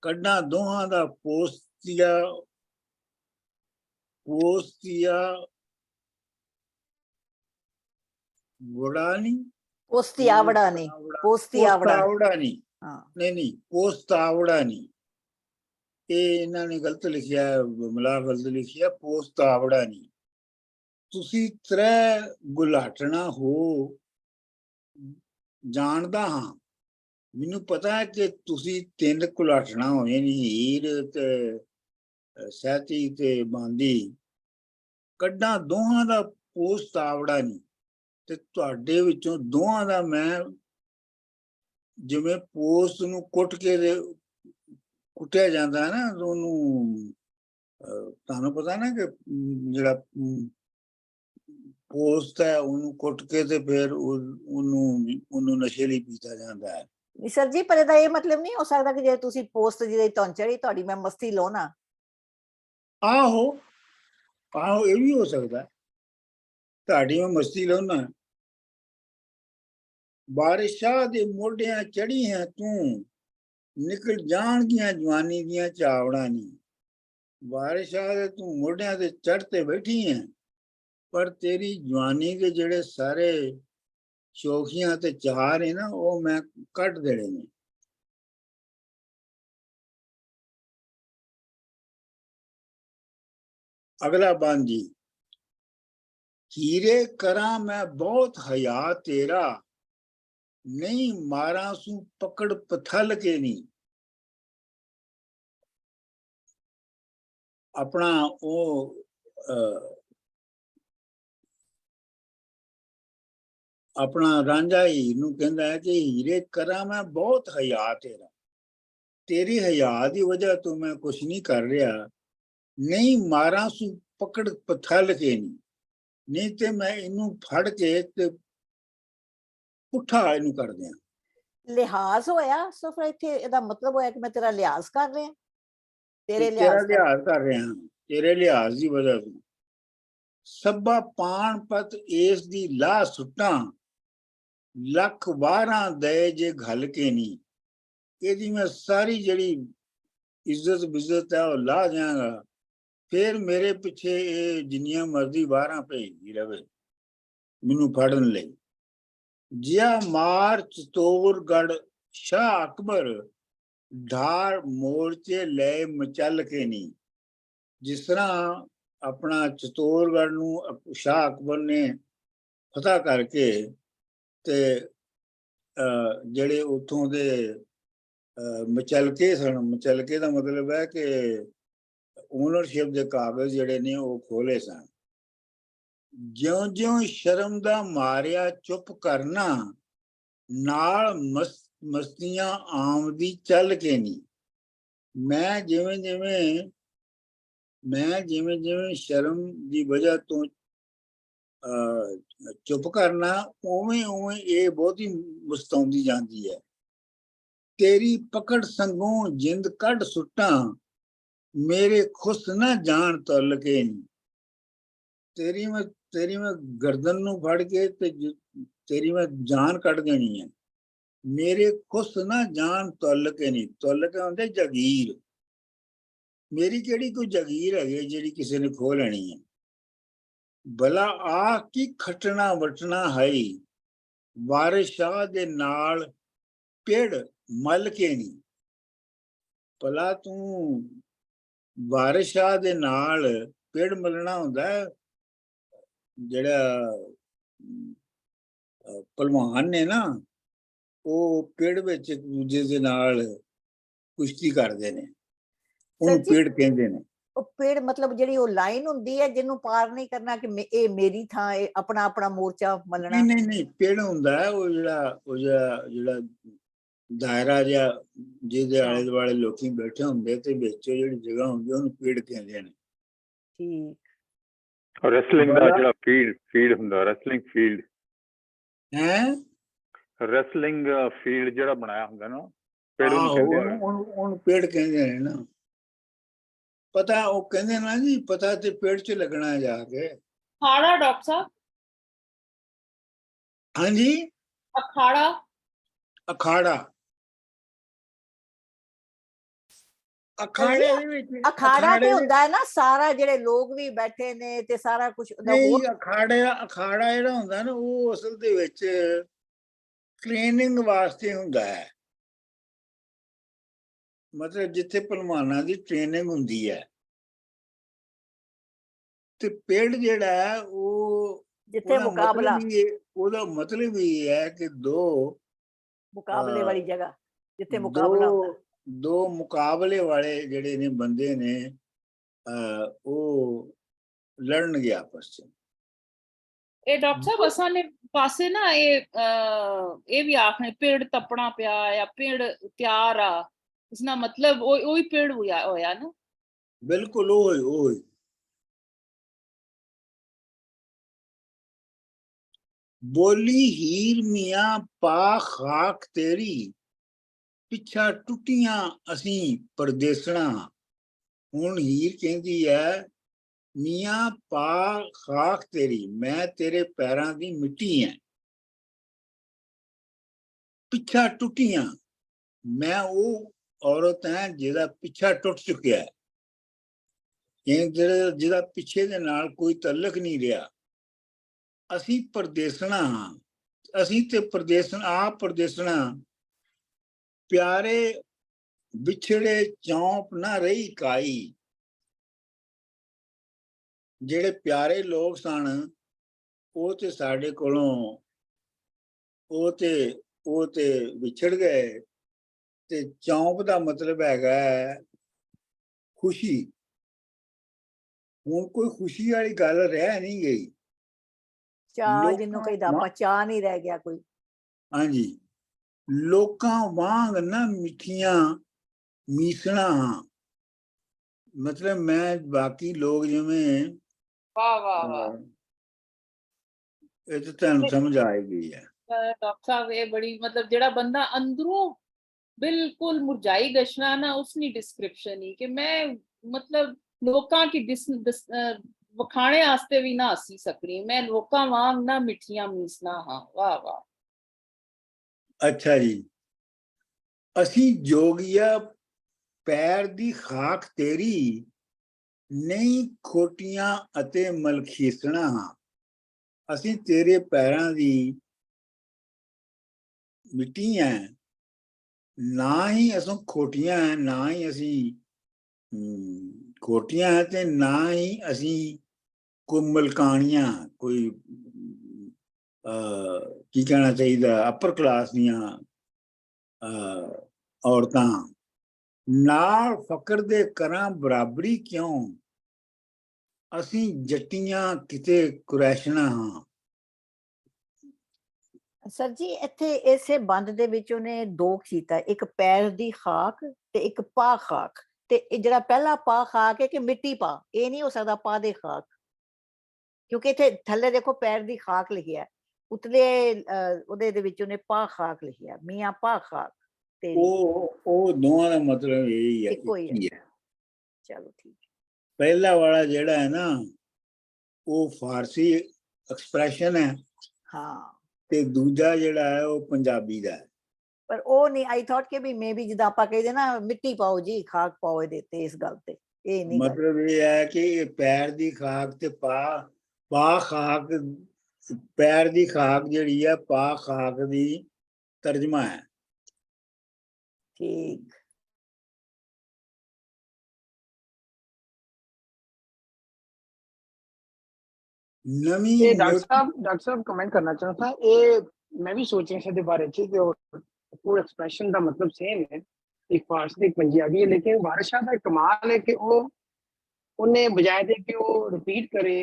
ਕੱਢਾਂ ਦੋਹਾਂ ਦਾ ਪੋਸਤੀਆ ਵੜਾ ਨਹੀਂ, ਪੋਸਤੀਆਵੜਾ ਨਹੀਂ, ਪੋਸਤਾਵੜਾ ਨਹੀਂ, ਹਾਂ ਨਹੀਂ ਪੋਸਤਾਵੜਾ ਨਹੀਂ। ਇਹ ਇਹਨਾਂ ਨੇ ਗਲਤ ਲਿਖਿਆ, ਮਿਲਾ ਗਲਤ ਲਿਖਿਆ, ਪੋਸਤਾਵੜਾ ਨਹੀਂ। ਤੁਸੀਂ ਤਰੇ ਗੁਲਾਟਣਾ ਹੋ ਜਾਣਦਾ ਹਾਂ, ਮੈਨੂੰ ਪਤਾ ਹੈ ਕਿ ਤੁਸੀਂ 3 ਗੁਲਾਟਣਾ ਹੋਏ ਨੇ, ਹੀਰ ਤੇ ਸਹਿਤੀ ਤੇ ਬਾਂਦੀ। ਕੱਢਾਂ ਦੋਹਾਂ ਦਾ ਪੋਸਤਾਵੜਾ ਨਹੀਂ, ਤੇ ਤੁਹਾਡੇ ਵਿੱਚੋਂ ਦੋਹਾਂ ਦਾ ਮੈਂ ਜਿਵੇਂ ਪੋਸਤ ਨੂੰ ਕੁੱਟਿਆ ਜਾਂਦਾ ਨਾ, ਉਹਨੂੰ ਤੁਹਾਨੂੰ ਪਤਾ ਨਾ ਕਿ ਜਿਹੜਾ ਪੋਸਤ ਹੈ ਉਹਨੂੰ ਕੁੱਟ ਕੇ ਤੇ ਫਿਰ ਉਹਨੂੰ ਨਸ਼ੇ ਲਈ ਪੀਤਾ ਜਾਂਦਾ ਹੈ। ਨਹੀਂ ਸਰ ਜੀ, ਪਰ ਇਹਦਾ ਇਹ ਮਤਲਬ ਨਹੀਂ ਹੋ ਸਕਦਾ ਕਿ ਜੇ ਤੁਸੀਂ ਪੋਸਟ ਜਿਹਦੇ ਤੁਹਾਨੂੰ ਚੜੀ ਤੁਹਾਡੀ ਮੈਂ ਮਸਤੀ ਲਓ ਨਾ। ਆਹੋ ਆਹੋ, ਇਹ ਵੀ ਹੋ ਸਕਦਾ, ਤੁਹਾਡੀ ਮੈਂ ਮਸਤੀ ਲਾਉਣਾ। ਬਾਰਿਸ਼ਾਂ ਦੇ ਮੋਢਿਆਂ ਚੜੀ ਹੈ ਤੂੰ, ਨਿਕਲ ਜਾਣਗੀਆਂ ਜਵਾਨੀ ਦੀਆਂ ਚਾਵੜਾਂ ਨੀ। ਬਾਰਿਸ਼ਾਂ ਦੇ ਤੂੰ ਮੋਢਿਆਂ ਤੇ ਚੜ੍ਹ ਤੇ ਬੈਠੀ ਹੈ, ਪਰ ਤੇਰੀ ਜਵਾਨੀ ਦੇ ਜਿਹੜੇ ਸਾਰੇ ਸ਼ੌਕੀਆਂ ਤੇ ਚਾਅ ਨੇ ਨਾ, ਉਹ ਮੈਂ ਕੱਢ ਦੇਣੇ ਨੇ। ਅਗਲਾ ਬੰਦ ਜੀ, ਹੀਰੇ ਕਰਾਂ ਮੈਂ ਬਹੁਤ ਹਯਾ ਤੇਰਾ, ਨਹੀਂ ਮਾਰਾਂ ਸੂ ਪਕੜ ਪਥਲ ਕੇ ਨੀ। ਆਪਣਾ ਉਹ ਆਪਣਾ ਰਾਂਝਾ ਹੀਰ ਨੂੰ ਕਹਿੰਦਾ ਹੈ ਕਿ ਹੀਰੇ ਕਰਾਂ ਮੈਂ ਬਹੁਤ ਹਯਾ ਤੇਰਾ, ਤੇਰੀ ਹਯਾ ਦੀ ਵਜ੍ਹਾ ਤੋਂ ਮੈਂ ਕੁਛ ਨਹੀਂ ਕਰ ਰਿਹਾ, ਨਹੀਂ ਮਾਰਾਂ ਸੂ ਪਕੜ ਪਥਲ ਕੇ ਨੀ, ਨਹੀਂ ਤੇ ਮੈਂ ਇਹਨੂੰ ਫੜ ਕੇ ਤੇ ਪੁੱਠਾ ਇਹਨੂੰ ਕਰ ਦਿਆਂ। ਲਿਹਾਜ਼ ਹੋਇਆ, ਸੋ ਫਿਰ ਇੱਥੇ ਇਹਦਾ ਮਤਲਬ ਹੋਇਆ ਕਿ ਮੈਂ ਤੇਰਾ ਲਿਹਾਜ਼ ਕਰ ਰਿਹਾ, ਤੇਰੇ ਤੇਰਾ ਲਿਹਾਜ਼ ਕਰ। ਲਿਹਾਜ਼ ਕਰ ਰਿਹਾ ਹਾਂ, ਤੇਰੇ ਲਿਹਾਜ਼ ਦੀ ਵਜ੍ਹਾ ਤੋਂ। ਸੱਬਾ ਪਾਣ ਪਤ ਇਸ ਦੀ ਲਾਹ ਸੁੱਟਾਂ, ਲੱਖ ਵਾਰਾਂ ਦੇ ਜੇ ਘਲ ਕੇ ਨੀ। ਇਹਦੀ ਮੈਂ ਸਾਰੀ ਜਿਹੜੀ ਇੱਜ਼ਤ ਬਿਜ਼ਤ ਹੈ ਉਹ ਲਾ ਦਿਆਂਗਾ, ਫਿਰ ਮੇਰੇ ਪਿੱਛੇ ਇਹ ਜਿੰਨੀਆਂ ਮਰਜ਼ੀ ਵਾਰਾਂ ਭੇਜਦੀ ਰਵੇ ਮੈਨੂੰ ਫੜਨ ਲਈ। ਜਿਆ ਮਾਰ ਚਤੋਰਗੜ ਸ਼ਾਹ ਅਕਬਰ, ਢਾਰ ਮੋਰਚੇ ਲੈ ਮਚਲ ਕੇ ਨੀ। ਜਿਸ ਤਰ੍ਹਾਂ ਆਪਣਾ ਚਤੋਰਗੜ ਨੂੰ ਸ਼ਾਹ ਅਕਬਰ ਨੇ ਫਤਹ ਕਰਕੇ ਤੇ ਜਿਹੜੇ ਉੱਥੋਂ ਦੇ ਮਚਲਕੇ ਸਨ, ਮਚਲਕੇ ਦਾ ਮਤਲਬ ਹੈ ਕਿ ਓਨਰਸ਼ਿਪ ਦੇ ਕਾਗਜ਼ ਜਿਹੜੇ ਨੇ ਉਹ ਖੋਲੇ ਸਨ। ਜਿਉਂ-ਜਿਉਂ ਸ਼ਰਮ ਦਾ ਮਾਰਿਆ ਚੁੱਪ ਕਰਨਾ, ਨਾਲ ਮਸਤੀਆਂ ਆਮਦੀ ਚੱਲ ਕੇ ਨੀ। ਮੈਂ ਜਿਵੇਂ ਜਿਵੇਂ ਸ਼ਰਮ ਦੀ ਵਜ੍ਹਾ ਤੋਂ ਚੁੱਪ ਕਰਨਾ, ਉਵੇਂ ਉਵੇਂ ਇਹ ਬਹੁਤੀ ਮੁਸਤਾਉਂਦੀ ਜਾਂਦੀ ਹੈ। ਤੇਰੀ ਪਕੜ ਸੰਗੋਂ ਜਿੰਦ ਕੱਢ ਸੁੱਟਾਂ, ਮੇਰੇ ਖੁਸ ਨਾ ਜਾਣ ਤੁੱਲ ਕੇ ਨੀ। ਤੇਰੀ ਮੈਂ ਗਰਦਨ ਨੂੰ ਫੜ ਕੇ ਤੇ ਤੇਰੀ ਮੈਂ ਜਾਨ ਕੱਢ ਦੇਣੀ ਹੈ, ਮੇਰੇ ਖੁਸ ਨਾ ਜਾਣ ਤੁੱਲ ਕੇ ਨੀ। ਤੁੱਲ ਕੇ ਹੁੰਦੇ ਜਗੀਰ, ਮੇਰੀ ਕਿਹੜੀ ਕੋਈ ਜਗੀਰ ਹੈਗੀ ਜਿਹੜੀ ਕਿਸੇ ਨੇ ਖੋਹ ਲੈਣੀ ਹੈ। ਭਲਾ ਆ ਕੀ ਖੱਟਣਾ ਵਟਣਾ ਹੈ, ਵਾਰਿਸ ਸ਼ਾਹ ਦੇ ਨਾਲ ਪੇੜ ਮਲ ਕੇ ਨੀ। ਭਲਾ ਤੂੰ ਵਾਰਿਸ ਸ਼ਾਹ ਦੇ ਨਾਲ ਪੇੜ ਮਲਣਾ ਹੁੰਦਾ ਹੈ, ਜਿਹੜਾ ਭਲਵਾਨ ਨੇ ਨਾ, ਉਹ ਪੇੜ ਵਿੱਚ ਇੱਕ ਦੂਜੇ ਦੇ ਨਾਲ ਕੁਸ਼ਤੀ ਕਰਦੇ ਨੇ, ਉਹਨੂੰ ਪੇੜ ਕਹਿੰਦੇ ਨੇ। ਉਹ ਪੇੜ ਮਤਲਬ ਜਿਹੜੀ ਉਹ ਲਾਈਨ ਹੁੰਦੀ ਹੈ ਜਿਹਨੂੰ ਪਾਰ ਨਹੀਂ ਕਰਨਾ ਕਿ ਇਹ ਮੇਰੀ ਥਾਂ, ਇਹ ਆਪਣਾ ਆਪਣਾ ਮੋਰਚਾ ਮਲਣਾ। ਨਹੀਂ, ਪੇੜ ਹੁੰਦਾ ਹੈ ਉਹ ਜਿਹੜਾ ਦਾਇਰਾ ਜਿਹਾ ਜਿਹਦੇ ਆਲੇ ਦੁਆਲੇ ਲੋਕੀ ਬੈਠੇ ਹੁੰਦੇ ਤੇ ਵਿੱਚ ਜਿਹੜੀ ਜਗ੍ਹਾ ਹੁੰਦੀ ਉਹਨੂੰ ਪੇੜ ਕਹਿੰਦੇ ਨੇ। ਠੀਕ। ਰੈਸਲਿੰਗ ਦਾ ਜਿਹੜਾ ਫੀਲਡ ਹੁੰਦਾ, ਰੈਸਲਿੰਗ ਫੀਲਡ ਹੈ, ਰੈਸਲਿੰਗ ਫੀਲਡ ਜਿਹੜਾ ਬਣਾਇਆ ਹੁੰਦਾ ਨਾ, ਉਹਨੂੰ ਪੇੜ ਕਹਿੰਦੇ ਨੇ ਨਾ। ਪਤਾ ਉਹ ਕਹਿੰਦੇ ਨਾ ਜੀ, ਪਤਾ ਤੇ ਪੇੜ 'ਚ ਲੱਗਣਾ ਜਾ ਕੇ। ਅਖਾੜਾ ਡਾਕਟਰ ਸਾਹਿਬ? ਹਾਂਜੀ, ਅਖਾੜਾ ਅਖਾੜਾ ਤੇ ਹੁੰਦਾ ਹੈ ਨਾ, ਸਾਰਾ ਜਿਹੜੇ ਲੋਕ ਵੀ ਬੈਠੇ ਨੇ ਤੇ ਸਾਰਾ ਕੁਝ। ਨਹੀਂ, ਅਖਾੜਾ ਜਿਹੜਾ ਹੁੰਦਾ ਨਾ, ਉਹ ਅਸਲ ਦੇ ਵਿੱਚ ਟ੍ਰੇਨਿੰਗ ਵਾਸਤੇ ਹੁੰਦਾ ਹੈ। ਮਤਲਬ ਜਿੱਥੇ ਪਹਿਲਵਾਨਾਂ ਦੀ ਟ੍ਰੇਨਿੰਗ ਹੁੰਦੀ ਹੈ, ਤੇ ਪੇੜ ਜਿਹੜਾ ਹੈ ਉਹ ਜਿੱਥੇ ਮੁਕਾਬਲਾ, ਉਹਦਾ ਮਤਲਬ ਇਹ ਹੈ ਕਿ ਦੋ ਮੁਕਾਬਲੇ ਵਾਲੀ ਜਗ੍ਹਾ ਜਿੱਥੇ ਮੁਕਾਬਲਾ ਹੁੰਦਾ, ਦੋ ਮੁਕਾਬਲੇ ਵਾਲੇ ਜਿਹੜੇ ਨੇ ਬੰਦੇ ਨੇ ਉਹ ਲੜਨਗੇ ਆਪਸ 'ਚ। ਇਹ ਡਾਕਟਰ ਸਾਹਿਬ ਅਸਾਂ ਨੇ ਪਾਸੇ ਨਾ ਇਹ ਵੀ ਆਖਣੇ ਪੇੜ ਤਪਣਾ ਪਿਆ ਜਾਂ ਪੇੜ ਤਿਆਰ ਆ, ਇਸ ਦਾ ਮਤਲਬ ਉਹੀ ਪੇੜ ਹੋਇਆ ਨਾ। ਬਿਲਕੁਲ ਉਹ ਬੋਲੀ ਹੀਰ ਮੀਆਂ ਪਾ ਖਾਕ ਤੇਰੀ, ਪਿੱਛਾ ਟੁੱਟੀਆਂ ਅਸੀਂ ਪਰਦੇਸਣਾ। ਹੁਣ ਹੀਰ ਕਹਿੰਦੀ ਹੈ ਮੀਆਂ ਪਾ ਖਾਕ ਤੇਰੀ, ਮੈਂ ਤੇਰੇ ਪੈਰਾਂ ਦੀ ਮਿੱਟੀ ਹੈ। ਪਿੱਛਾ ਟੁੱਟੀਆਂ, ਮੈਂ ਉਹ ਔਰਤ ਹੈ ਜਿਹਦਾ ਪਿੱਛਾ ਟੁੱਟ ਚੁੱਕਿਆ ਹੈ, ਜਿਹਦਾ ਪਿੱਛੇ ਦੇ ਨਾਲ ਕੋਈ ਤਲਕ ਨਹੀਂ ਰਿਹਾ। ਅਸੀਂ ਪਰਦੇਸਣਾ ਹਾਂ, ਅਸੀਂ ਤੇ ਪਰਦੇਸਣਾ। ਪਿਆਰੇ ਵਿਛੜੇ ਚੌਂਪ ਨਾ ਰਹੀ ਕਾਈ, ਜਿਹੜੇ ਪਿਆਰੇ ਲੋਕ ਸਨ ਉਹ ਤੇ ਸਾਡੇ ਕੋਲੋਂ ਉਹ ਤੇ ਵਿਛੜ ਗਏ। ਤੇ ਚੌਂਪ ਦਾ ਮਤਲਬ ਹੈਗਾ ਖੁਸ਼ੀ। ਹੁਣ ਕੋਈ ਖੁਸ਼ੀ ਵਾਲੀ ਗੱਲ ਰਹਿ ਨਹੀਂ ਗਈ। ਚਾਹ ਜਿਹਨੂੰ ਕਹਿੰਦਾ ਆਪਾਂ, ਚਾਹ ਨਹੀਂ ਰਹਿ ਗਿਆ ਕੋਈ। ਹਾਂਜੀ, ਲੋਕਾਂ ਵਾਂਗ ਨਾ ਮਿੱਠੀਆਂ ਮੀਸਣਾ ਹਾਂ, ਮਤਲਬ ਮੈਂ ਬਾਕੀ ਲੋਕ ਜਿਵੇਂ ਵਾਹ ਵਾਹ ਵਾਹ, ਇਹ ਤਾਂ ਤੁਹਾਨੂੰ ਸਮਝ ਆ ਗਈ ਹੈ। ਡਾਕਟਰ ਸਾਹਿਬ ਇਹ ਬੜੀ ਮਤਲਬ ਜਿਹੜਾ ਬੰਦਾ ਅੰਦਰੋਂ ਬਿਲਕੁਲ ਮੁਰਝਾਈ ਗਸ਼ਨਾ ਨਾ, ਉਸਨੀ ਡਿਸਕ੍ਰਿਪਸ਼ਨ ਹੀ ਕਿ ਮੈਂ ਮਤਲਬ ਲੋਕਾਂ ਕੀ ਵਖਾਣੇ ਵਾਸਤੇ ਵੀ ਨਾ ਹੱਸੀ ਸਕਣੀ, ਮੈਂ ਲੋਕਾਂ ਵਾਂਗ ਨਾ ਮਿੱਠੀਆਂ ਮੀਸਣਾ ਹਾਂ। ਵਾਹ ਵਾਹ। ਅੱਛਾ ਜੀ, ਅਸੀਂ ਜੋਗੀਆ ਪੈਰ ਦੀ ਖਾਕ ਤੇਰੀ, ਨਹੀਂ ਖੋਟੀਆਂ ਅਤੇ ਮਲਖੀਸਣਾ ਹਾਂ। ਅਸੀਂ ਤੇਰੇ ਪੈਰਾਂ ਦੀ ਮਿੱਟੀ ਹੈ, ਨਾ ਹੀ ਅਸੀਂ ਖੋਟੀਆਂ ਹੈ, ਨਾ ਹੀ ਅਸੀਂ ਖੋਟੀਆਂ ਹੈ, ਤੇ ਨਾ ਹੀ ਅਸੀਂ ਕੋਈ ਮਲਕਾਣੀਆਂ, ਕੋਈ ਕੀ ਕਹਿਣਾ ਚਾਹੀਦਾ, ਅਪਰ ਕਲਾਸ ਦੀਆਂ ਔਰਤਾਂ। ਨਾਲ ਫਕਰ ਦੇ ਕਰਾਂ ਬਰਾਬਰੀ ਕਿਉਂ, ਅਸੀਂ ਜੱਟੀਆਂ ਕਿਤੇ ਕੁਰੈਸ਼ਣਾ ਹਾਂ। ਸਰ ਜੀ ਇੱਥੇ ਇਸੇ ਬੰਦ ਦੇ ਵਿੱਚ ਉਹਨੇ ਦੋ ਕੀਤਾ, ਇੱਕ ਪੈਰ ਦੀ ਖਾਕ ਤੇ ਇੱਕ ਪਾ ਖਾਕ। ਤੇ ਇਹ ਜਿਹੜਾ ਪਹਿਲਾ ਪਾ ਖਾਕ ਹੈ ਕਿ ਮਿੱਟੀ ਪਾ, ਇਹ ਨਹੀਂ ਹੋ ਸਕਦਾ ਪਾ ਦੇ ਖਾਕ, ਕਿਉਂਕਿ ਇੱਥੇ ਥੱਲੇ ਦੇਖੋ ਪੈਰ ਦੀ ਖਾਕ ਲਿਖਿਆ, ਉਤਲੇ ਉਹਦੇ ਦੇ ਵਿੱਚ ਉਹਨੇ ਪਾ ਖਾਕ ਲਿਖਿਆ, ਮੀਆਂ ਪਾ ਖਾਕ ਤੇ ਉਹ ਦੋਵਾਂ ਦਾ ਮਤਲਬ ਇਹੀ ਹੈ, ਇੱਕੋ ਹੀ ਹੈ। ਚਲੋ ਠੀਕ। ਪਹਿਲਾ ਵਾਲਾ ਜਿਹੜਾ ਹੈ ਨਾ ਉਹ ਫਾਰਸੀ ਐਕਸਪ੍ਰੈਸ਼ਨ ਹੈ, ਹਾਂ, ਤੇ ਦੂਜਾ ਜਿਹੜਾ ਹੈ ਉਹ ਪੰਜਾਬੀ ਦਾ ਹੈ। ਪਰ ਉਹ ਨਹੀਂ, ਆਈ ਥਾਟ ਕਿ ਵੀ ਮੇ ਵੀ ਜਿੱਦਾਂ ਆਪਾਂ ਕਹਿੰਦੇ ਨਾ ਮਿੱਟੀ ਪਾਓ ਜੀ, ਖਾਕ ਪਾਓ ਇਹਦੇ ਤੇ, ਇਸ ਗੱਲ ਤੇ ਇਹ ਨਹੀਂ। ਮਤਲਬ ਇਹ ਹੈ ਕਿ ਪੈਰ ਦੀ ਖਾਕ ਤੇ ਪਾ ਖਾਕ, ਪੈਰ ਦੀ ਖਾਕ ਜਿਹੜੀ ਹੈ ਪਾ ਖਾਕ ਦੀ ਤਰਜਮਾ ਹੈ। ਠੀਕ। ਨਵੀਂ डॉक्टर साहब कमेंट करना चाहता था, ये मैं भी सोच रहा था बारे च, वो एक्सप्रेशन का मतलब सेम है, एक फारसी एक पंजाबी है, लेकिन वारिस शाह का कमाल है कि वो उन्हें बजाय दे कि वो रिपीट करे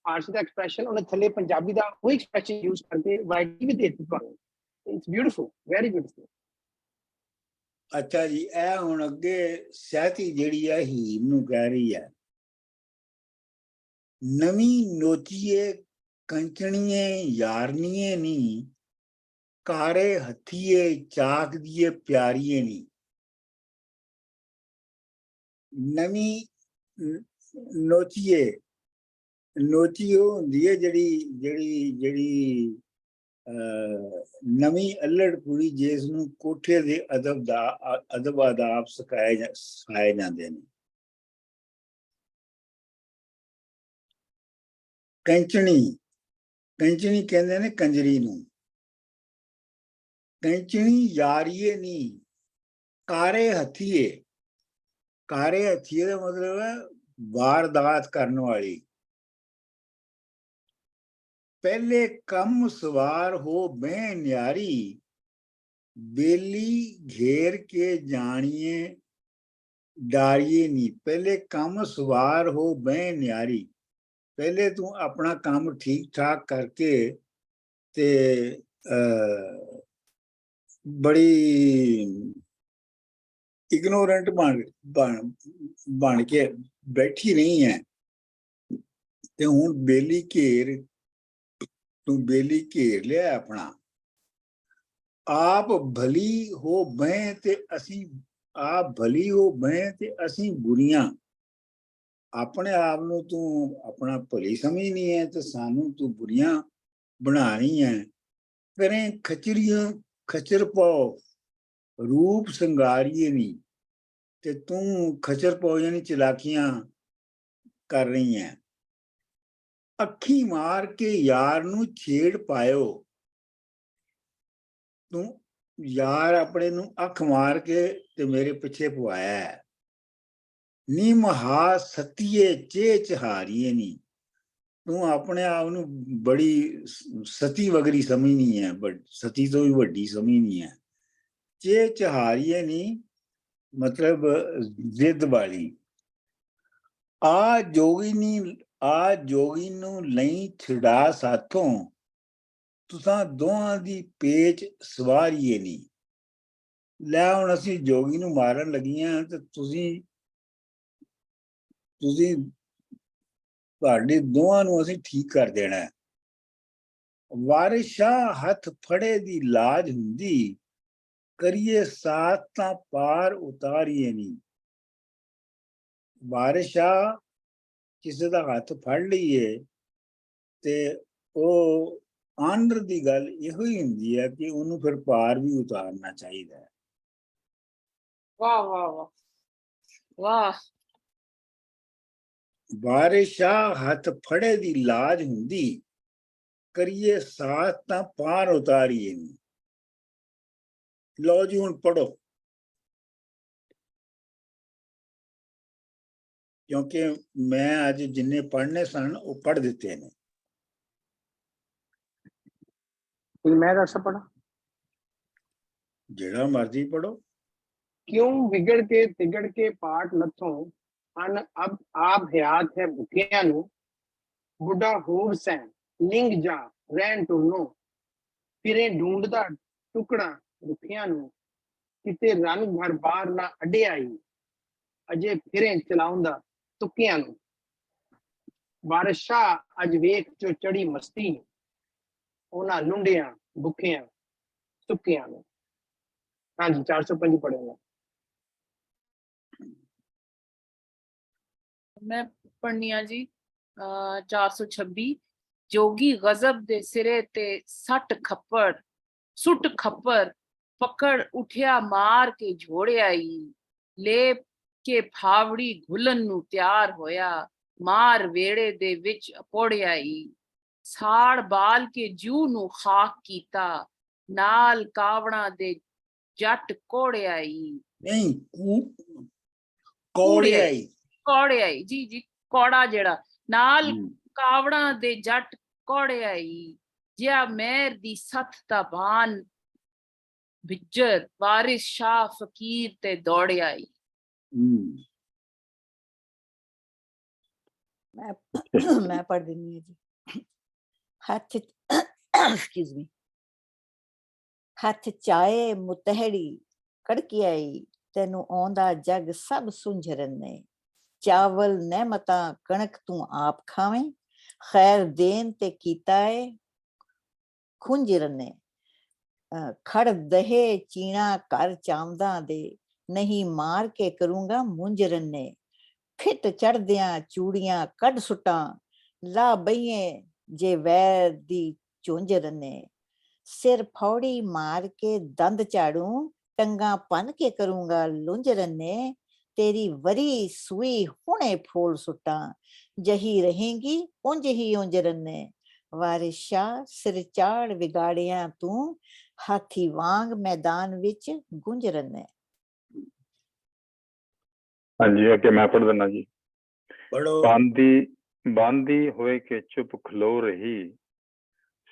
फारसी का एक्सप्रेशन, उन्हें थले पंजाबी का वही एक्सप्रेशन यूज करके वैरायटी भी देती है। It's beautiful, very beautiful. अच्छा जी, ਇਹ ਹੁਣ ਅੱਗੇ ਸਹਿਤੀ ਜਿਹੜੀ ਹੈ ਹੀਰ ਨੂੰ ਕਹਿ ਰਹੀ ਹੈ, ਨਵੀਂ ਨੋਚੀਏ ਕੰਚਣੀਏ ਯਾਰਨੀਏ ਨੀ, ਕਾਰੇ ਹੱਥੀਏ ਚਾਕ ਦੀਏ ਪਿਆਰੀਏ ਨੀ। ਨਵੀਂ ਨੋਚੀਏ, ਨੋਚੀ ਉਹ ਹੁੰਦੀ ਹੈ ਜਿਹੜੀ ਨਵੀਂ ਅਲੜ ਕੁੜੀ ਜਿਸ ਨੂੰ ਕੋਠੇ ਦੇ ਅਦਬ ਆਦਾਬ ਸਿਖਾਏ ਜਾਂਦੇ ਨੇ। ਕੰਚਣੀ ਕਹਿੰਦੇ ਨੇ ਕੰਜਰੀ ਨੂੰ। ਕੰਚਣੀ ਯਾਰੀਏ ਨੀ, ਕਾਰੇ ਹੱਥੀਏ, ਕਾਰੇ ਹੱਥੀਏ ਦਾ ਮਤਲਬ ਹੈ ਵਾਰਦਾਤ ਕਰਨ ਵਾਲੀ। ਪਹਿਲੇ ਕੰਮ ਸਵਾਰ ਹੋ ਬਹਿ ਨਿਆਰੀ, ਬੇਲੀ ਘੇਰ ਕੇ ਜਾਣੀਏ ਡਾਰੀਏ ਨੀ। ਪਹਿਲੇ ਕੰਮ ਸਵਾਰ ਹੋ ਬਹਿ ਨਿਆਰੀ, ਪਹਿਲੇ ਤੂੰ ਆਪਣਾ ਕੰਮ ਠੀਕ ਠਾਕ ਕਰਕੇ ਤੇ ਬੜੀ ਇਗਨੋਰੈਂਟ ਬਣ ਕੇ ਬੈਠੀ ਨਹੀਂ ਹੈ, ਤੇ ਹੁਣ ਬੇਲੀ ਘੇਰ तू बेली घेर लिया अपना। आप भली हो बह ते असी, आप भली हो बह ते असी बुरियां। अपने आप ਨੂੰ ਤੂੰ ਆਪਣਾ ਭਲੀ ਸਮਝਣੀ ਹੈ ਤੇ ਸਾਨੂੰ ਤੂੰ ਬੁਰੀਆਂ ਬਣਾ ਰਹੀ ਹੈ। ਕਰੇ ਖਚਰੀਆਂ ਖਚਰ ਪਾਓ ਰੂਪ ਸੰਗਾਰੀਏ ਨਹੀਂ, ਤੇ ਤੂੰ ਖਚਰ ਪਾਓ ਯਾਨੀ ਚਲਾਕੀਆਂ ਕਰ ਰਹੀ ਹੈ। ਅੱਖੀ ਮਾਰ ਕੇ ਯਾਰ ਨੂੰ ਛੇੜ ਪਾਇਓ, ਤੂੰ ਯਾਰ ਆਪਣੇ ਨੂੰ ਅੱਖ ਮਾਰ ਕੇ ਤੇ ਮੇਰੇ ਪਿੱਛੇ ਪਵਾਇਆ ਹੈ। ਨੀ ਮਹਾ ਸਤੀਏ ਚੇ ਚਹਾਰੀਏ ਨੀ, ਤੂੰ ਆਪਣੇ ਆਪ ਨੂੰ ਬੜੀ ਸਤੀ ਵਗਰੀ ਸਮਝਣੀ ਹੈ, ਸਤੀ ਤੋਂ ਵੀ ਵੱਡੀ ਸਮਝਣੀ ਹੈ। ਚੇ ਚਹਾਰੀਏ ਨੀ ਮਤਲਬ ਜ਼ਿੱਦ ਵਾਲੀ। ਆ ਜੋਗੀ ਨੂੰ ਲਈ ਛਡਾ ਸਾਥੋਂ, ਤੁਸਾਂ ਦੋਹਾਂ ਦੀ ਪੇਚ ਸਵਾਰੀਏ ਨੀ। ਲੈ ਹੁਣ ਅਸੀਂ ਜੋਗੀ ਨੂੰ ਮਾਰਨ ਲੱਗੀਆਂ ਤੇ ਤੁਸੀਂ ਤੁਹਾਡੇ ਦੋਹਾਂ ਨੂੰ ਅਸੀਂ ਠੀਕ ਕਰ ਦੇਣਾ ਹੈ। ਵਾਰਿਸ਼ਾਂ ਹੱਥ ਫੜੇ ਦੀ ਲਾਜ ਹੁੰਦੀ, ਕਰੀਏ ਸਾਥ ਤਾਂ ਪਾਰ ਉਤਾਰੀਏ ਨਹੀਂ। ਵਾਰਿਸ਼ਾਂ ਕਿਸੇ ਦਾ ਹੱਥ ਫੜ ਲਈਏ ਤੇ ਉਹ ਆਨਰ ਦੀ ਗੱਲ ਇਹੋ ਹੀ ਹੁੰਦੀ ਹੈ ਕਿ ਉਹਨੂੰ ਫਿਰ ਪਾਰ ਵੀ ਉਤਾਰਨਾ ਚਾਹੀਦਾ ਹੈ। ਵਾਹ ਵਾਹ ਵਾਹ ਵਾਹ। ਵਾਰਿਸ਼ਾਂ ਹੱਥ ਫੜੇ ਦੀ ਲਾਜ ਹੁੰਦੀ, ਕਰੀਏ ਸਾਥ ਤਾਂ ਪਾਰ ਉਤਾਰੀਏ ਨਹੀਂ। ਲਓ ਜੀ ਹੁਣ ਪੜੋ, ਕਿਉਂਕਿ ਮੈਂ ਅੱਜ ਜਿੰਨੇ ਪੜ੍ਹਨੇ ਸਨ ਉਹ ਪੜ੍ਹ ਦਿੱਤੇ ਨੇ। मैं डॉक्टर पढ़ा। ਜਿਹੜਾ ਮਰਜ਼ੀ ਪੜੋ। क्यों बिगड़ के तिगड़ के पाट लथों, अन अब आप हयात है भुखिया नु, बुढ़ा होर सैं लिंग जा रहन टुरनो, फिरे ढूंढदा टुकड़ा रुखिया नु, किते रन घर बार ना अडे आई, अजे फिरे चलाउंदा तुकिया नु। बारिशा अज वेख जो चढ़ी मस्ती, ओना लुंडिया भुखिया सुकिया नु। हाँ जी 405 पढ़ेगा। मैं पढ़नी आ जी 426। जोगी गजब दे सिरे ते सुट खप्पर पकड़ उठिया मार के झोड़िया ई, लेप के फावड़ी घुलन नू तैयार होया, मार वेड़े दे विच पोड़िया ई। साड़ बाल के जू नू खाक कीता, नाल कावड़ा दे जट कोड़िया ई। नहीं कौड़िया ही, कौड़िया ही जी जी, कौड़ा जेड़ा नाल कावड़ा दे जट कौड़िया ही। जिया मेहर दी सथ दा बान बिजर, वारिस शाह फकीर ते दौड़िया ही। मैं पढ़ दिनी है जी। हथ एक्सक्यूज मी। हथ चाहे मुतहड़ी कड़की आई, तेनू आउंदा जग सब सुंझरन ने। चावल नहमता कणक तू आप खावें, खैर देन ते कीता है खुंजरन ने। खड़ दहे चीना कर चावदा दे, नहीं मार के करूंगा मुंजरन ने। फिट चढ़दियां चूड़ियां कड सुटा, ला बइये जे वैर दी चुंजरन ने। सिर फौड़ी मार के दंद झाड़ू, टंगा पन के करूंगा लुंजरन ने। तेरी वरी सुई हुणे फूल सुटा, जही रहेंगी उंज ही उंजरन ने। वारिस शाह सिर चाड़ विगाड़िया तू, हाथी वांग मैदान विच गुंजरन ने। हाँ जी अगे मैं पढ़ देना जी। पढ़ो। बांदी होए के चुप खलो रही,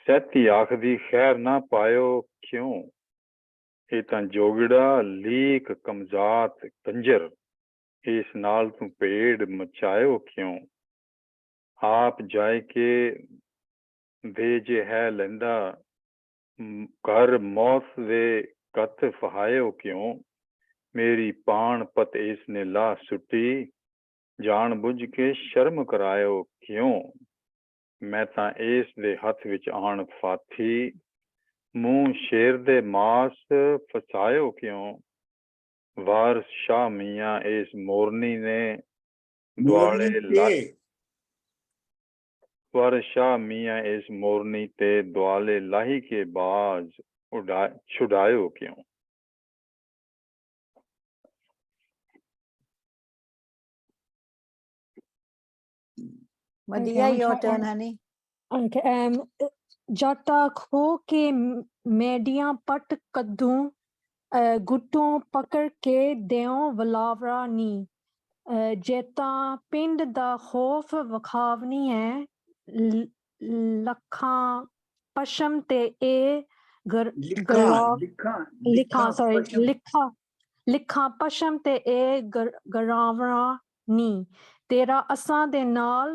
सहती आखदी खैर ना पायो क्यों। ये तां जोगड़ा लीक कमजात कंजर, इस नाल तू पेड़ मचायो क्यों। आप जाए के दे जे है लैंदा, घर मौत दे कत फहायो क्यों। मेरी पान पत इसने ला सुटी, जान बुझ के शर्म करायो क्यों। मैं तां इस दे हथ विच आण फाथी मूंह शेर दे मास फसायो क्यों वार शाह मियाँ इस मोरनी ने दुआले मोरनी ला ते वार शाह मियाँ इस मोरनी ते दुआले लाही के बाज छुड़ायो क्यों। Madhya, I'm your trying. turn, honey. Okay. जाटा खो के मेडियां पट कद्दू गुट्टों पकड़ के देओ वलावरा नी जेता पिंड दा खौफ वखावनी है लखां पशम ते ए लिखा लिखा लिखा सॉरी पशम। लिखा पशम ते ए गरावरा नी तेरा असां दे नाल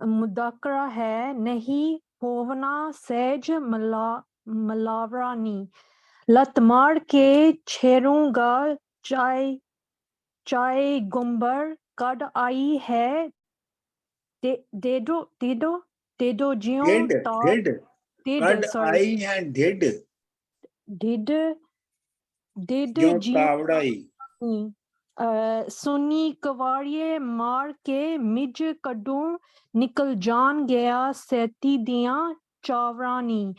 मुदाकरा है नहीं होवना सहज मलावरा नी लत मार के छेरूंगा चाय चाय गुंबर कड आई है डेडो डेडो डेडो जियो ढिड ढिड डेड कड सॉरी आई है ढिड डेड डेड ज्यों जियो कावड़ाई। सुनी कवाड़िए मार के मिज कड्डू निकल जान गया सैती दियां चावरानी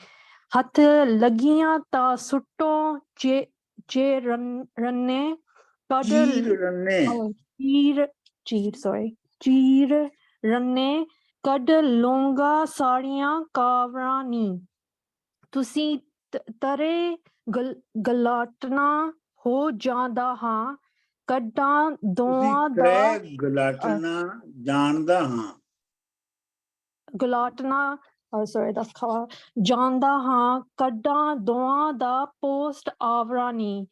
हथ लगियां ता सुट्टो चे रन्ने कड चीर रन्ने चीर रन्ने कड लोंगा साड़ियां कावरानी तुसी तरे गलाटना हो जांदा हां कड्डां ਤੁਸੀਂ दोआं दा ਤਰੇ ਗਲਾਟਣਾ ਜਾਣਦਾ ਹਾਂ। ਗਲਾਟਨਾ sorry that's called ਜਾਂਦਾ ਹਾਂ ਕੱਢਾਂ ਦੋਆਂ ਦਾ ਪੋਸਟ ਆਵਰਾਨੀ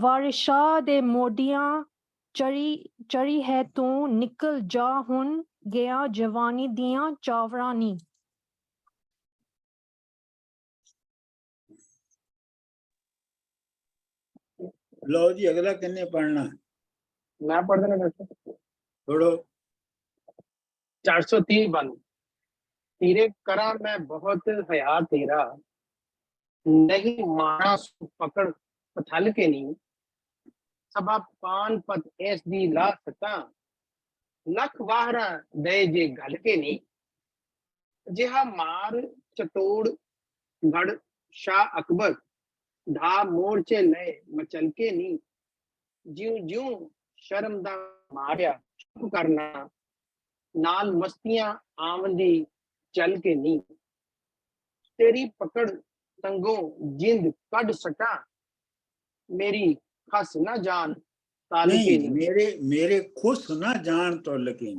ਵਾਰਿਸ਼ਾ ਦੇ ਮੋਢਿਆਂ ਚੜੀ ਹੈ ਤੂੰ ਨਿਕਲ ਜਾ ਹੁਣ ਗਿਆ ਜਵਾਨੀ ਦੀਆਂ ਚਾਵਰਾਨੀ। ਲਓ ਜੀ ਅਗਲਾ ਕਿੰਨੇ ਪੜਨਾ? मैं पढ़ देना डॉक्टर। थोड़ो 430 बंद। तेरे करा मैं बहुत हया तेरा नहीं मारा सु पकड़ पथल के नी सबा पान पत ऐस दी ला सका लख वाहरा दे जे गल के नी जिहा मार चतोड़ गढ़ शाह अकबर ढा मोर्चे लय मचल के नी ज्यों ज्यों शर्म दा मारिया चुप करना नाल मस्तियां आमदी चल के नी तेरी पकड़ तंगों जिंद कड सटा मेरी खस न जान ताल के नहीं नी मेरे मेरे खुश ना जान तो लगे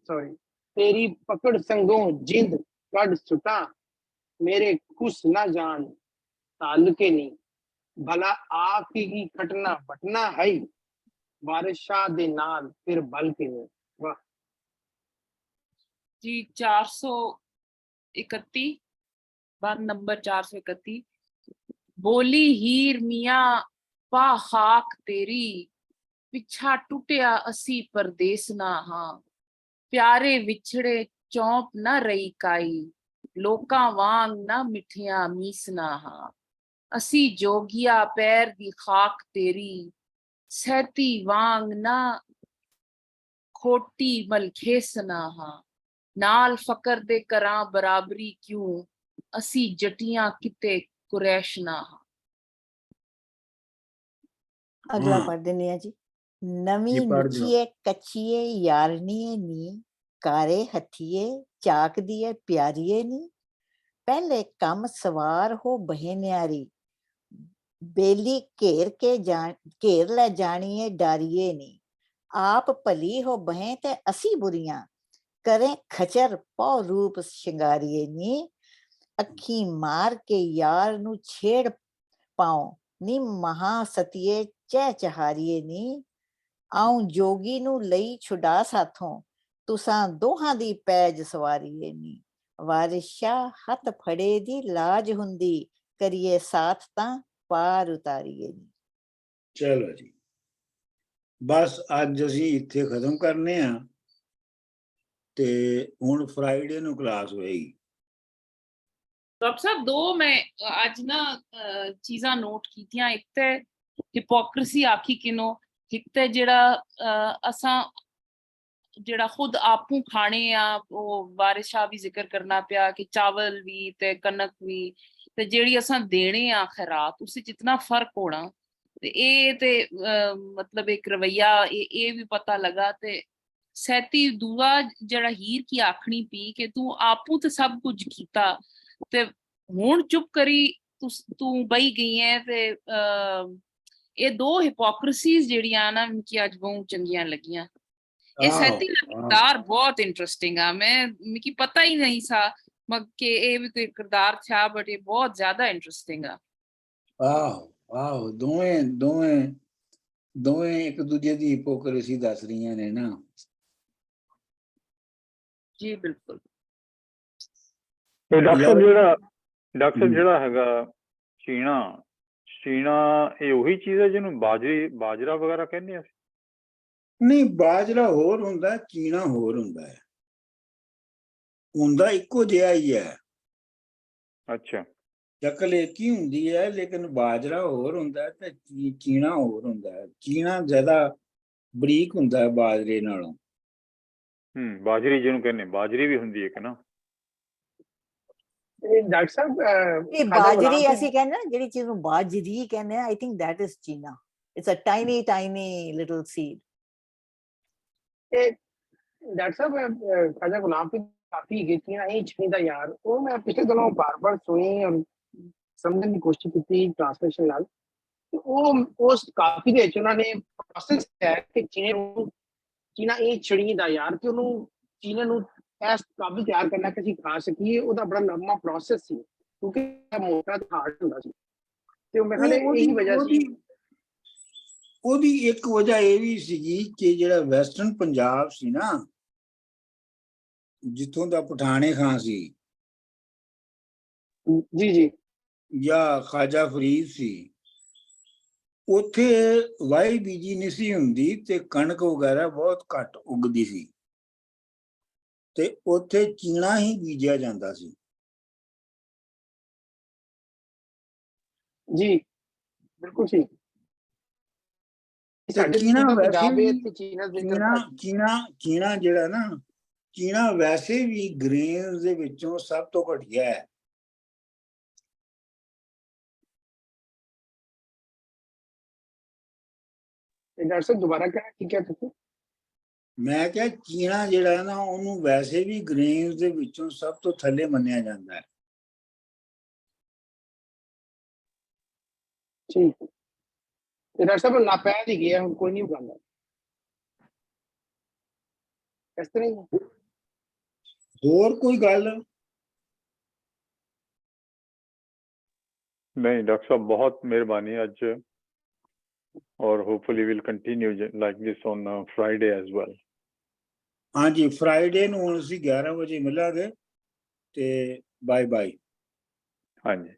सॉरी तेरी पकड़ संगों जिंद कड सुटा मेरे खुश न जान ताल के नी भला आप की खटना बटना है बारिशा दे नाल फिर बल के नी। वाह जी 431 बार नंबर 431 बोली हीर मियाँ पा खाक तेरी पिछा टुटिया असी परदेस ना हाँ प्यारे विछड़े चौंप न रही काई लोकां वांग ना मिठिया मीसना हाँ असी जोगिया पैर दी खाक तेरी सहती वांग ना खोटी मलखेसना हाँ नाल फकर दे करा बराबरी क्यों असी जटियां किते कुरैश ना हाँ। अगला हाँ। पढ़ देने हैं जी। ये नवी पढ़ दो। निखिए कच्चिए यारनीए नी कारे हथिए चाक दिए प्यारिए नी पहले कम सवार हो बहे न्यारी बेली घेर ले जानिए डारिए नी आप भली हो बहे ते असी बुरियां करें खचर पौ रूप शिंगारिए नी अखी मार के यार नू छेड़ पाओ नी महा सतिए चह चहारिए नी आऊं जोगी नू लई छुड़ा साथों तुसां दोहां दी पैज सवारिए नी वारिशा हथ फड़े दी लाज हुंदी करिए साथ तां पार उतारिए नी। चलो जी बस अज असी इत्थे खत्म करने आ। ਤੇ ਹੁਣ ਫਰਾਈਡੇ ਨੂੰ ਕਲਾਸ ਹੋਏਗੀ। ਡਾਕਟਰ ਸਾਹਿਬ ਦੋ ਮੈਂ ਅੱਜ ਨਾ ਚੀਜ਼ਾਂ ਨੋਟ ਕੀਤੀਆਂ। ਇੱਕ ਤੇ ਹਿਪੋਕ੍ਰੇਸੀ ਆਖੀ ਕਿਨੋ, ਇੱਕ ਤੇ ਜਿਹੜਾ ਅਸਾਂ ਜਿਹੜਾ ਖੁਦ ਆਪੂ ਖਾਣੇ ਆ, ਉਹ ਵਾਰਿਸ ਸ਼ਾਹ ਵੀ ਜ਼ਿਕਰ ਕਰਨਾ ਪਿਆ ਕਿ ਚਾਵਲ ਵੀ ਤੇ ਕਣਕ ਵੀ, ਤੇ ਜਿਹੜੀ ਅਸਾਂ ਦੇਣੇ ਆ ਖੈਰਾਤ, ਉਸ ਵਿੱਚ ਇਤਨਾ ਫਰਕ ਹੋਣਾ। ਤੇ ਇਹ ਤੇ ਮਤਲਬ ਇੱਕ ਰਵਈਆ ਇਹ ਵੀ ਪਤਾ ਲਗਾ। ਤੇ ਸੈਤੀ ਦੂਆ ਜਿਹੜਾ ਹੀਰ ਕੀ ਆਖਣੀ ਪਈ ਕਿ ਤੂੰ ਆਪੂ ਤੇ ਸਭ ਕੁਝ ਕੀਤਾ ਤੇ ਹੁਣ ਚੁੱਪ ਕਰੀ ਤੂੰ ਬਈ ਗਈ ਹੈ। ਤੇ ਇਹ ਦੋ ਹਿਪੋਕ੍ਰੇਸੀਜ਼ ਜਿਹੜੀਆਂ ਨਾ ਕਿ ਅੱਜ ਬਹੁਤ ਚੰਗੀਆਂ ਲੱਗੀਆਂ। ਇਹ ਸੈਤੀ ਦਾ ਕਿਰਦਾਰ ਬਹੁਤ ਇੰਟਰਸਟਿੰਗ ਆ। ਮੈਨੂੰ ਪਤਾ ਹੀ ਨਹੀਂ ਸਾ ਕਿ ਇਹ ਵੀ ਕੋਈ ਕਿਰਦਾਰ ਥਾ, ਬਟ ਇਹ ਬਹੁਤ ਜ਼ਿਆਦਾ ਇੰਟਰਸਟਿੰਗ ਆ। ਆਹੋ ਦੋਵੇਂ ਇੱਕ ਦੂਜੇ ਦੀ ਹਿਪੋਕ੍ਰੇਸੀ ਦੱਸ ਰਹੀਆਂ ਨੇ ਨਾ। ਜੀ ਬਿਲਕੁਲ। ਤੇ ਡਾਕਟਰ ਸਾਹਿਬ ਜਿਹੜਾ ਹੈਗਾ ਚੀਣਾ ਇਹ ਉਹੀ ਚੀਜ਼ ਹੈ ਜਿਹਨੂੰ ਬਾਜਰਾ ਵਗੈਰਾ ਕਹਿੰਦੇ ਆ? ਨਹੀਂ, ਬਾਜਰਾ ਹੋਰ ਹੁੰਦਾ, ਚੀਣਾ ਹੋਰ ਹੁੰਦਾ ਇੱਕੋ ਜਿਹਾ ਹੀ ਹੈ। ਅੱਛਾ, ਸ਼ਕਲ ਇੱਕ ਹੀ ਹੁੰਦੀ ਹੈ, ਲੇਕਿਨ ਬਾਜਰਾ ਹੋਰ ਹੁੰਦਾ ਤੇ ਚੀਣਾ ਹੋਰ ਹੁੰਦਾ। ਚੀਣਾ ਜ਼ਿਆਦਾ ਬਰੀਕ ਹੁੰਦਾ ਬਾਜਰੇ ਨਾਲੋਂ। ਬਾਜਰੀ ਜਿਹਨੂੰ ਕਹਿੰਦੇ, ਬਾਜਰੀ ਵੀ ਹੁੰਦੀ ਹੈ ਕਿ ਨਾ? ਡਾਕਟਰ ਸਾਹਿਬ ਇਹ ਬਾਜਰੀ ਅਸੀਂ ਕਹਿੰਦੇ ਨਾ, ਜਿਹੜੀ ਚੀਜ਼ ਨੂੰ ਬਾਜਰੀ ਕਹਿੰਦੇ ਆ, ਆਈ ਥਿੰਕ ਦੈਟ ਇਜ਼ ਚੀਨਾ। It's a tiny little seed. Doctor Sahib Khwaja Ghulam की काफी गीतियां ही छींदा यार, वो मैं पिछले दिनों बार सुनी और समझने की कोशिश की ट्रांसलेशन नाल। वो उस काफी ਦੇ ਵਿੱਚ ਉਹਨਾਂ ਨੇ ਪ੍ਰੋਸੈਸ ਹੈ ਕਿ ਚੀਨਾ ਇਹ ਛੜੀ ਦਾ ਯਾਰ ਕਿ ਉਹਨੂੰ ਚੀਨੇ ਨੂੰ ਇਸ ਕਾਬਿਲ ਤਿਆਰ ਕਰਨਾ ਕਿ ਅਸੀਂ ਖਾ ਸਕੀਏ। ਉਹਦਾ ਬੜਾ ਲੰਮਾ ਪ੍ਰੋਸੈਸ ਸੀ ਕਿਉਂਕਿ ਮੋਟਾ ਤੇ ਹਾਰਡ ਹੁੰਦਾ ਸੀ। ਤੇ ਮੈਂ ਕਹਿੰਦਾ ਇਹੀ ਵਜ੍ਹਾ ਸੀ। ਉਹਦੀ ਇੱਕ ਵਜ੍ਹਾ ਇਹ ਵੀ ਸੀਗੀ ਕਿ ਜਿਹੜਾ ਵੈਸਟਰਨ ਪੰਜਾਬ ਸੀ ਨਾ, ਜਿੱਥੋਂ ਦਾ ਪਠਾਣੇ ਖਾਂ ਸੀ ਜੀ ਜਾਂ ਖਾਜਾ ਫਰੀਦ ਸੀ, ਉੱਥੇ ਵਾਈ ਬੀਜੀ ਨਹੀਂ ਸੀ ਹੁੰਦੀ ਤੇ ਕਣਕ ਵਗੈਰਾ ਬਹੁਤ ਘੱਟ ਉਗਦੀ ਸੀ ਤੇ ਉੱਥੇ ਚੀਣਾ ਹੀ ਬੀਜਿਆ ਜਾਂਦਾ ਸੀ। ਜੀ ਬਿਲਕੁਲ ਠੀਕ। ਚੀਣਾ ਜਿਹੜਾ ਨਾ, ਚੀਣਾ ਵੈਸੇ ਵੀ ਗ੍ਰੇਨਸ ਦੇ ਵਿੱਚੋਂ ਸਭ ਤੋਂ ਘਟੀਆ ਹੈ। ਡਾਕਟਰ ਸਾਹਿਬ ਦੁਬਾਰਾ ਕੀ ਕਿਹਾ ਤੁਸੀਂ? ਮੈਂ ਕਿਹਾ ਚੀਣਾ ਜਿਹੜਾ ਨਾ, ਉਹਨੂੰ ਵੈਸੇ ਵੀ ਗ੍ਰੇਨਸ ਦੇ ਵਿੱਚੋਂ ਸਭ ਤੋਂ ਥੱਲੇ ਮੰਨਿਆ ਜਾਂਦਾ ਹੈ। ਠੀਕ ਹੈ। ਤੇ ਡਾਕਟਰ ਸਾਹਿਬ ਨਾਪੈਦ ਹੀ ਗਿਆ, ਹੁਣ ਕੋਈ ਨਹੀਂ ਉਗਾਉਂਦਾ ਇਸ ਤਰ੍ਹਾਂ ਹੀ। ਹੋਰ ਕੋਈ ਗੱਲ? ਨਹੀਂ ਡਾਕਟਰ ਸਾਹਿਬ, ਬਹੁਤ ਮਿਹਰਬਾਨੀ ਅੱਜ, ਔਰ hopefully will continue like this on Friday as well. ਹਾਂਜੀ, ਫਰਾਈਡੇ ਨੂੰ ਹੁਣ ਅਸੀਂ 11 ਵਜੇ ਮਿਲਾਂਗੇ ਤੇ ਬਾਏ ਬਾਏ। ਹਾਂਜੀ।